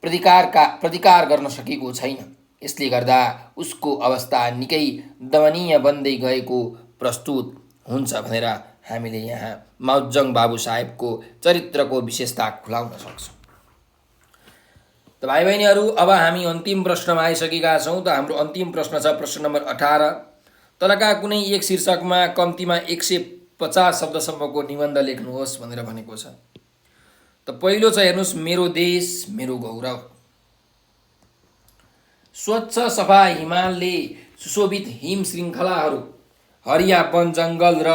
प्रतिकार गर्न सकेको छैन। यसले गर्दा उसको अवस्था निकै दमनीय बन्दै गएको प्रस्तुत हुन्छ भनेर हामीले यहाँ माउजङ बाबु साहेबको चरित्रको विशेषता खुलाउन सक्छौँ। त भाइ बहिनीहरू, अब हामी अन्तिम प्रश्नमा आइसकेका छौँ। त हाम्रो अन्तिम प्रश्न छ प्रश्न नम्बर 18। तलका कुनै एक शीर्षकमा कम्तीमा 150 शब्दसम्मको निबन्ध लेख्नुहोस् भनेर भनेको छ। त पहिलो छ, हेर्नुहोस्, मेरो देश मेरो गौरव। स्वच्छ सफा हिमालले सुशोभित हिम श्रृङ्खलाहरू, हरिया वन जङ्गल र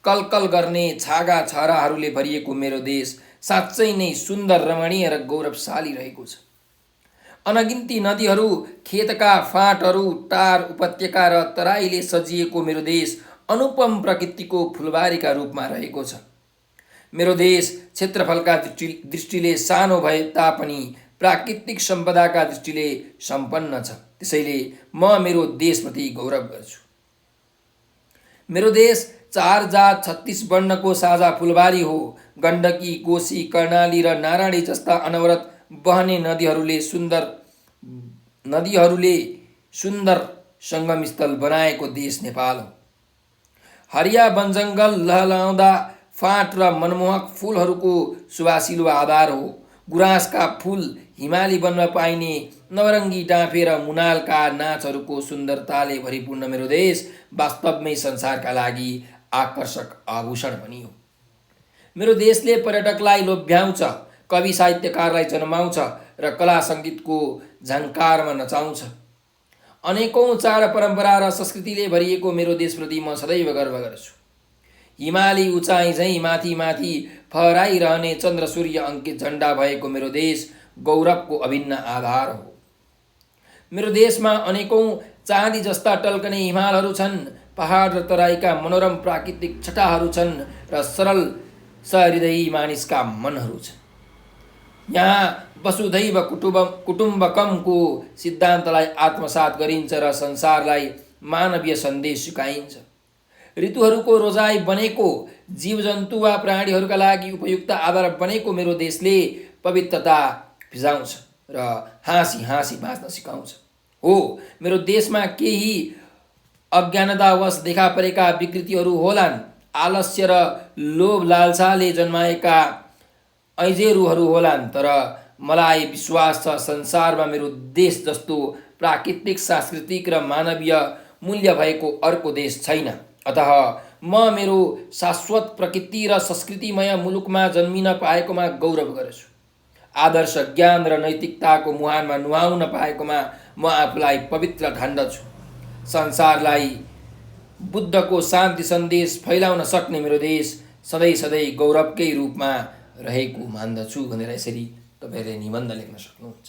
कलकल गर्ने छागा छाराहरूले भरिएको मेरो देश साँच्चै नै सुन्दर, रमणीय र गौरवशाली रहेको छ। अनगिन्ती नदीहरू, खेतका फाँटहरू, टार उपत्यका र तराईले सजिएको मेरो देश अनुपम प्रकृतिको फुलबारीका रूपमा रहेको छ। मेरो देश क्षेत्रफलका दृष्टिले सानो भए तापनि प्राकृतिक सम्पदाका दृष्टिले सम्पन्न छ। त्यसैले म मेरो देशप्रति गौरव गर्छु। मेरो देश 4 जात 36 वर्णको साझा फुलबारी हो। गण्डकी, कोशी, कर्णाली र नारायणी जस्ता अनवरत बहने नदीहरूले सुन्दर सङ्गमस्थल बनाएको देश नेपाल हो। हरिया वनजङ्गल लहलहाउँदा फाँट र मनमोहक फुलहरूको सुवासिलो आधार हो। गुराँसका फुल, हिमाली वनमा पाइने नवरङ्गी डाँफे र मुनालका नाचहरूको सुन्दरताले भरिपूर्ण मेरो देश वास्तवमै संसारका लागि आकर्षक आभूषण पनि हो। मेरो देशले पर्यटकलाई लोभ्याउँछ, कवि साहित्यकारलाई जन्माउँछ र कला सङ्गीतको झङ्कारमा नचाउँछ। अनेकौँ चाड परम्परा र संस्कृतिले भरिएको मेरो देशप्रति म सदैव गर्व गर्छु। हिमाली उचाइ झैँ माथि माथि फहराइरहने चन्द्र सूर्य अङ्कित झन्डा भएको मेरो देश गौरवको अभिन्न आधार हो। मेरो देशमा अनेकौँ चाँदी जस्ता टल्कने हिमालहरू छन्, पहाड र तराईका मनोरम प्राकृतिक छटाहरू छन् र सरल सहृदयी मानिसका मनहरू छन्। यहाँ वसुधैव कुटुम्बकमको सिद्धान्तलाई आत्मसात गरिन्छ र संसारलाई मानवीय सन्देश सिकाइन्छ। ऋतुहरूको रोजाइ बनेको, जीवजन्तु वा प्राणीहरूका लागि उपयुक्त आधार बनेको मेरो देशले पवित्रता फिजाउँछ र हाँसी हाँसी बाँच्न सिकाउँछ। हो, मेरो देशमा केही अज्ञानतावश देखा परेका विकृतिहरू होलान्, आलस्य र लोभ लालसाले जन्माएका ऐजेरूहरू होलान्, तर मलाई विश्वास छ संसारमा मेरो देश जस्तो प्राकृतिक, सांस्कृतिक र मानवीय मूल्य भएको अर्को देश छैन। अतः म मेरो शाश्वत प्रकृति र संस्कृतिमय मुलुकमा जन्मिन पाएकोमा गौरव गर्छु। आदर्श ज्ञान र नैतिकताको मुहानमा नुहाउन पाएकोमा म आफूलाई पवित्र ठान्दछु। संसारलाई बुद्धको शान्ति सन्देश फैलाउन सक्ने मेरो देश सधैँ सधैँ गौरवकै रूपमा रहेको मान्दछु भनेर यसरी तपाईँले निबन्ध लेख्न सक्नुहुन्छ।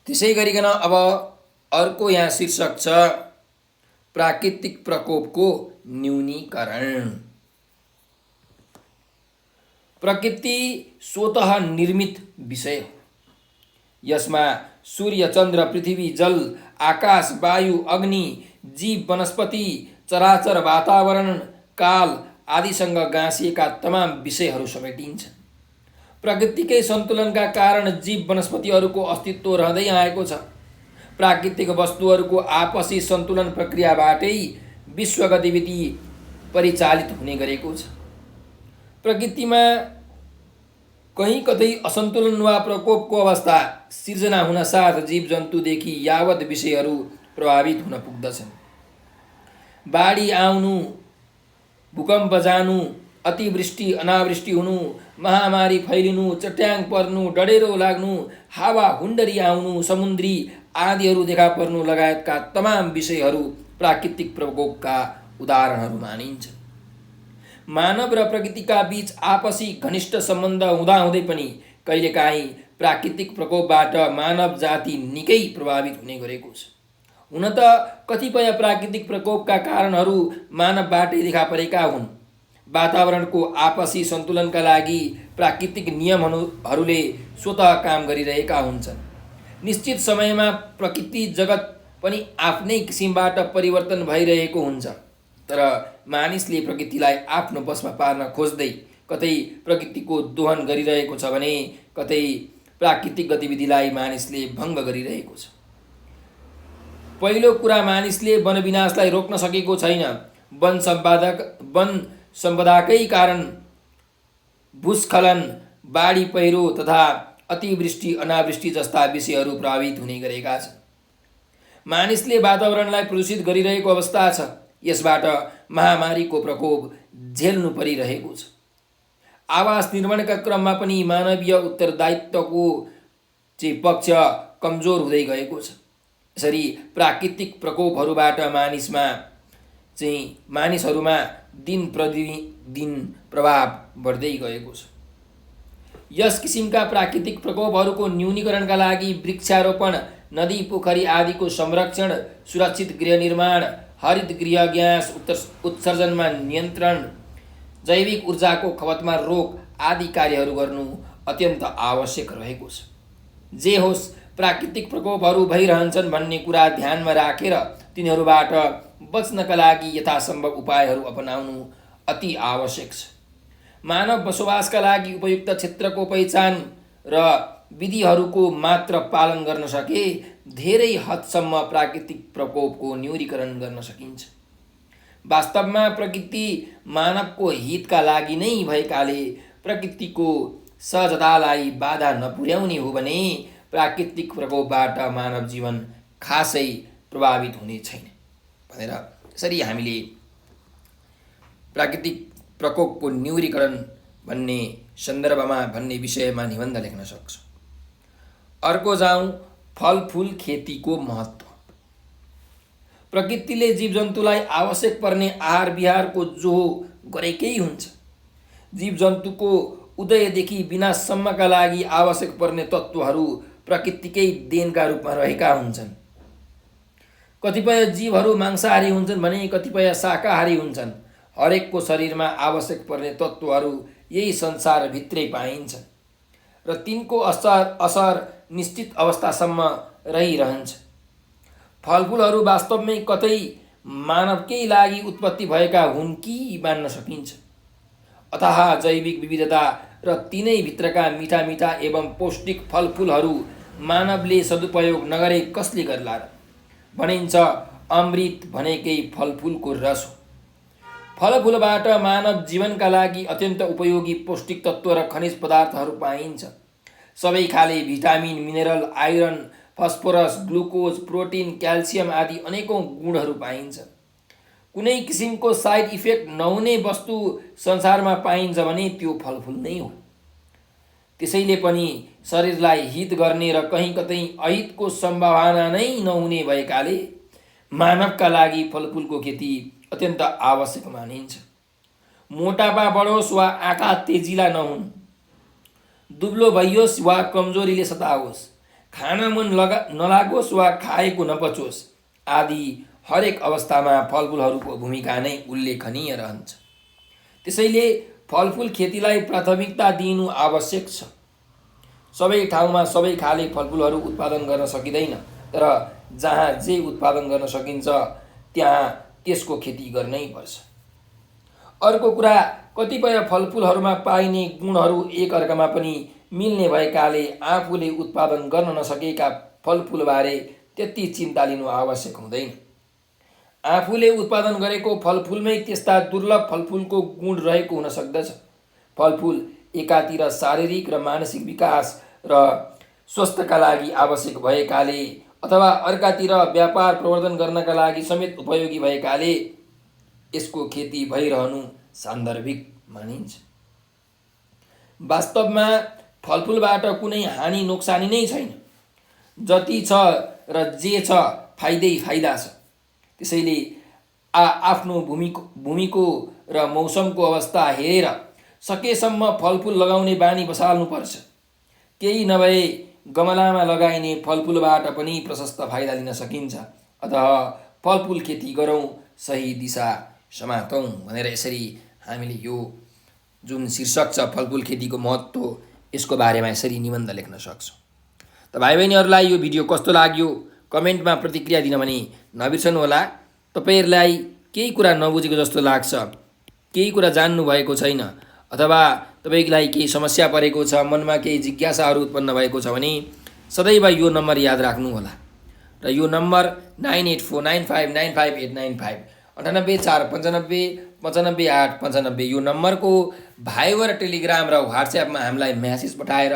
त्यसै गरिकन अब अर्को यहाँ शीर्षक छ प्राकृतिक प्रकोपको न्यूनीकरण। प्रकृति स्वतः निर्मित विषय हो। यसमा सूर्य, चन्द्र, पृथ्वी, जल, आकाश, वायु, अग्नि, जीव, वनस्पति, चराचर वातावरण, काल आदिसँग गाँसिएका तमाम विषयहरू समेटिन्छन्। प्रकृतिकै सन्तुलनका कारण जीव वनस्पतिहरूको अस्तित्व रहँदै आएको छ। प्राकृतिक वस्तुहरूको आपसी सन्तुलन प्रक्रियाबाटै विश्व गतिविधि परिचालित हुने गरेको छ। प्रकृतिमा कहीँ कतै असन्तुलन वा प्रकोपको अवस्था सिर्जना हुन साथ जीवजन्तुदेखि यावत विषयहरू प्रभावित हुन पुग्दछन्। बाढी आउनु, भूकम्प जानु, अतिवृष्टि अनावृष्टि हुनु, महामारी फैलिनु, चट्याङ पर्नु, डढेरो लाग्नु, हावा हुन्डरी आउनु, समुद्री आदिहरू देखा पर्नु लगायतका तमाम विषयहरू प्राकृतिक प्रकोपका उदाहरणहरू मानिन्छ। मानव र प्रकृतिका बीच आपसी घनिष्ठ सम्बन्ध हुँदाहुँदै पनि कहिलेकाहीँ प्राकृतिक प्रकोपबाट मानव जाति निकै प्रभावित हुने गरेको छ। हुन त कतिपय प्राकृतिक प्रकोपका कारणहरू मानवबाटै देखा परेका हुन्। वातावरणको आपसी सन्तुलनका लागि प्राकृतिक नियमहरूले स्वतः काम गरिरहेका हुन्छन्। निश्चित समयमा प्रकृति जगत पनि आफ्नै किसिमबाट परिवर्तन भइरहेको हुन्छ। तर मानिसले प्रकृतिलाई आफ्नो बसमा पार्न खोज्दै कतै प्रकृतिको दोहन गरिरहेको छ भने कतै प्राकृतिक गतिविधिलाई मानिसले भङ्ग गरिरहेको छ। पहिलो कुरा, मानिसले वनविनाशलाई रोक्न सकेको छैन। वन सम्पदाकै कारण भूस्खलन, बाढी पहिरो तथा अतिवृष्टि अनावृष्टि जस्ता विषयहरू प्रभावित हुने गरेका छन्। मानिसले वातावरणलाई प्रदूषित गरिरहेको अवस्था छ। यसबाट महामारीको प्रकोप झेल्नु परिरहेको छ। आवास निर्माणका क्रममा पनि मानवीय उत्तरदायित्वको पक्ष कमजोर हुँदै गएको छ। यसरी प्राकृतिक प्रकोपहरूबाट मानिसहरूमा दिन प्रतिदिन प्रभाव बढ्दै गएको छ। यस किसिमका प्राकृतिक प्रकोपहरूको न्यूनीकरणका लागि वृक्षारोपण, नदी पोखरी आदिको संरक्षण, सुरक्षित गृह निर्माण, हरित गृह ग्यास उत्सर्जनमा नियन्त्रण, जैविक ऊर्जाको खपतमा रोक आदि कार्यहरू गर्नु अत्यन्त आवश्यक रहेको छ। जे होस्, प्राकृतिक प्रकोपहरू भइरहन्छन् भन्ने कुरा ध्यानमा राखेर तिनीहरूबाट बच्नका लागि यथासम्भव उपायहरू अपनाउनु अति आवश्यक छ। मानव बसोबासका लागि उपयुक्त क्षेत्रको पहिचान र विधिहरूको मात्र पालन गर्न सके धेरै हदसम्म प्राकृतिक प्रकोपको न्यूनीकरण गर्न सकिन्छ। वास्तवमा प्रकृति मानवको हितका लागि नै भएकाले प्रकृतिको सहजतालाई बाधा नपुर्याउने हो भने प्राकृतिक प्रकोपबाट मानव जीवन खासै प्रभावित हुने छैन भनेर यसरी हामीले प्राकृतिक प्रकोपको न्यूनीकरण भन्ने सन्दर्भमा भन्ने विषयमा निबन्ध लेख्न सक्छौँ। अर्को जाउँ फलफुल खेतीको महत्त्व। प्रकृतिले जीवजन्तुलाई आवश्यक पर्ने आहार विहारको जोहो गरेकै हुन्छ। जीवजन्तुको उदयदेखि विनाशसम्मका लागि आवश्यक पर्ने तत्त्वहरू प्रकृतिकै देनका रूपमा रहेका हुन्छन्। कतिपय जीवहरू मांसाहारी हुन्छन् भने कतिपय शाकाहारी हुन्छन्। हरेकको शरीरमा आवश्यक पर्ने तत्त्वहरू यही संसारभित्रै पाइन्छ र तिनको असर निश्चित अवस्थासम्म रहिरहन्छ। फलफुलहरू वास्तवमै कतै मानवकै लागि उत्पत्ति भएका हुन् कि मान्न सकिन्छ। अथाह जैविक विविधता र तिनै भित्रका मिठा मिठा एवं पौष्टिक फलफुलहरू मानवले सदुपयोग नगरे कसले गर्ला र? भनिन्छ अमृत भनेकै फलफुलको रस हो। फलफुलबाट मानव जीवनका लागि अत्यन्त उपयोगी पौष्टिक तत्त्व र खनिज पदार्थहरू पाइन्छ। सबै खाले vitamin, mineral, iron, phosphorus, glucose, protein, calcium आदि अनेकौँ गुणहरू पाइन्छ। कुनै किसिमको साइड इफेक्ट नहुने वस्तु संसारमा पाइन्छ भने त्यो फलफुल नै हो। त्यसैले पनि शरीरलाई हित गर्ने र कहीँ कतै अहितको सम्भावना नै नहुने भएकाले मानवका लागि फलफुलको खेती अत्यन्त आवश्यक मानिन्छ। मोटापा बढोस् वा आँखा तेजिला नहुन्, दुब्लो भइयोस् वा कमजोरीले सताओस्, खान मन नलागोस् वा खाएको नपचोस् आदि हरेक अवस्थामा फलफुलहरूको भूमिका नै उल्लेखनीय रहन्छ। त्यसैले फलफुल खेतीलाई प्राथमिकता दिनु आवश्यक छ। सबै ठाउँमा सबै खाले फलफुलहरू उत्पादन गर्न सकिँदैन, तर जहाँ जे उत्पादन गर्न सकिन्छ त्यहाँ त्यसको खेती गर्नै पर्छ। अर्को कुरा, कतिपय फलफुलहरूमा पाइने गुणहरू एकअर्कामा पनि मिल्ने भएकाले आफूले उत्पादन गर्न नसकेका फलफुलबारे त्यति चिन्ता लिनु आवश्यक हुँदैन। आफूले उत्पादन गरेको फलफुलमै त्यस्ता दुर्लभ फलफुलको गुण रहेको हुन सक्दछ। फलफुल एकातिर शारीरिक र मानसिक विकास र स्वास्थ्यका लागि आवश्यक भएकाले अथवा अर्कातिर व्यापार प्रवर्धन गर्नका लागि समेत उपयोगी भएकाले यसको खेती भइरहनु सान्दर्भिक मानिन्छ। वास्तवमा फलफुलबाट कुनै हानि नोक्सानी नै छैन। जति छ र जे छ फाइदै फाइदा छ। त्यसैले आफ्नो भूमिको र मौसमको अवस्था हेरेर सकेसम्म फलफुल लगाउने बानी बसाल्नुपर्छ। केही नभए गमलामा लगाइने फलफुलबाट पनि प्रशस्त फाइदा लिन सकिन्छ। अतः फलफुल खेती गरौँ, सही दिशा समातौँ भनेर यसरी हामीले यो जुन शीर्षक छ फलफुल खेतीको महत्त्व, यसको बारेमा यसरी निबन्ध लेख्न सक्छौँ। त भाइ बहिनीहरूलाई यो भिडियो कस्तो लाग्यो कमेन्टमा प्रतिक्रिया दिन भने नबिर्सनु होला। तपाईहरुलाई केही कुरा नबुझेको जस्तो लाग्छ, केही कुरा जान्नु भएको छैन अथवा तपाईलाई केही समस्या परेको छ, मनमा केही जिज्ञासाहरू उत्पन्न भएको छ भने सदैव यो नम्बर याद राख्नु होला र यो नम्बर 9849595895 9845955895 यो नम्बरको भाइबर, टेलिग्राम र व्हाट्सएपमा हामीलाई मेसेज पठाएर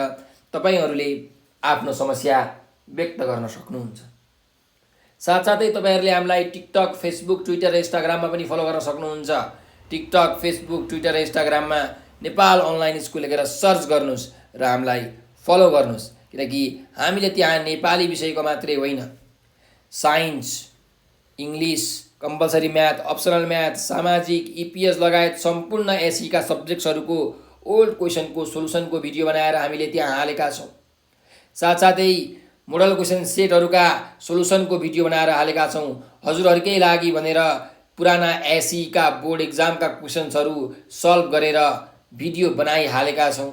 तपाईहरुले आफ्नो समस्या व्यक्त गर्न सक्नुहुन्छ। साथसाथै तपाईहरुले हामीलाई टिकटक, फेसबुक, ट्विटर र इन्स्टाग्राममा पनि फलो गर्न सक्नुहुन्छ। टिकटक, फेसबुक, ट्विटर र इन्स्टाग्राममा नेपाल अनलाइन स्कुल लेखेर सर्च गर्नुस् र हामीलाई फलो गर्नुस्, किनकि हामीले त्यहाँ नेपाली विषयको मात्रै होइन, science, English, compulsory math, optional math, सामाजिक, इपिएस लगायत सम्पूर्ण एसईका सब्जेक्ट्सहरूको ओल्ड क्वेसनको सोलुसनको भिडियो बनाएर हामीले त्यहाँ हालेका छौँ। साथसाथै मोडल क्वेसन सेटहरूका सोलुसनको भिडियो बनाएर हालेका छौँ। हजुरहरूकै लागि भनेर पुराना एसईका बोर्ड एक्जामका क्वेसन्सहरू सल्भ गरेर भिडियो बनाइहालेका छौँ।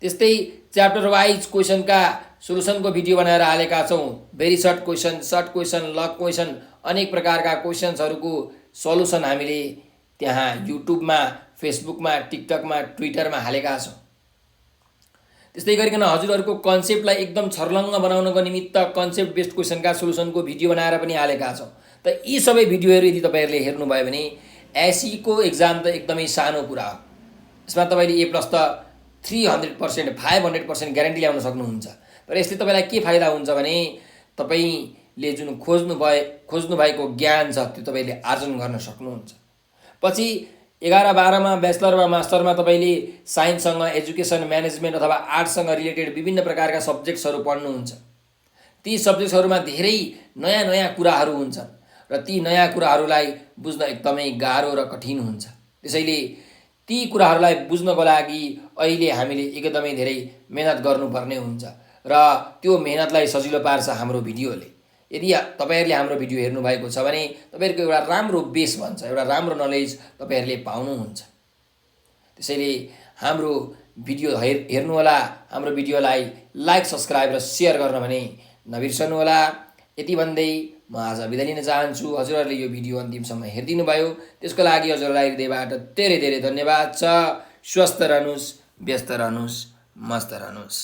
त्यस्तै च्याप्टर वाइज क्वेसनका सोलुसनको भिडियो बनाएर हालेका छौँ। भेरी सर्ट क्वेसन, लग क्वेसन, अनेक प्रकारका क्वेसन्सहरूको सल्युसन हामीले त्यहाँ युट्युबमा, फेसबुकमा, टिकटकमा, ट्विटरमा हालेका छौँ। त्यस्तै गरिकन हजुरहरूको कन्सेप्टलाई एकदम छर्लङ्ग बनाउनको निमित्त कन्सेप्ट बेस्ड क्वेसनका सोलुसनको भिडियो बनाएर पनि हालेका छौँ। त यी सबै भिडियोहरू यदि तपाईहरुले हेर्नुभयो भने एसईको एक्जाम त एकदमै सानो कुरा हो। यसमा तपाईले ए प्लस त 300%, 500% ग्यारेन्टी ल्याउन सक्नुहुन्छ। तर यसले तपाईलाई के फाइदा हुन्छ भने तपाईले जुन खोज्नु भएको ज्ञान छ त्यो तपाईले आर्जन गर्न सक्नुहुन्छ। पछि 11-12मा ब्याचलर वा मास्टरमा तपाईले साइन्ससँग, एजुकेसन, म्यानेजमेन्ट अथवा आर्ट्ससँग रिलेटेड विभिन्न प्रकारका सब्जेक्ट्सहरू पढ्नुहुन्छ। ती सब्जेक्ट्सहरूमा धेरै नयाँ नयाँ कुराहरू हुन्छन् र ती नयाँ कुराहरूलाई बुझ्न एकदमै गाह्रो र कठिन हुन्छ। त्यसैले ती कुराहरूलाई बुझ्नको लागि अहिले हामीले एकदमै धेरै मेहनत गर्नुपर्ने हुन्छ र त्यो मेहनतलाई सजिलो पार्छ हाम्रो भिडियोले। यदि तपाईँहरूले हाम्रो भिडियो हेर्नुभएको छ भने तपाईँहरूको एउटा राम्रो बेस भन्छ, एउटा राम्रो नलेज तपाईँहरूले पाउनुहुन्छ। त्यसैले हाम्रो भिडियो हेर्नुहोला, हाम्रो भिडियोलाई लाइक, सब्सक्राइब र सेयर गर्न भने नबिर्सनुहोला। यति भन्दै म आज बिदा लिन चाहन्छु। हजुरहरूले यो भिडियो अन्तिमसम्म हेरिदिनु भयो, त्यसको लागि हजुरलाई हृदयबाट धेरै धेरै धन्यवाद छ। स्वस्थ रहनुहोस्, व्यस्त रहनुहोस्, मस्त रहनुहोस्।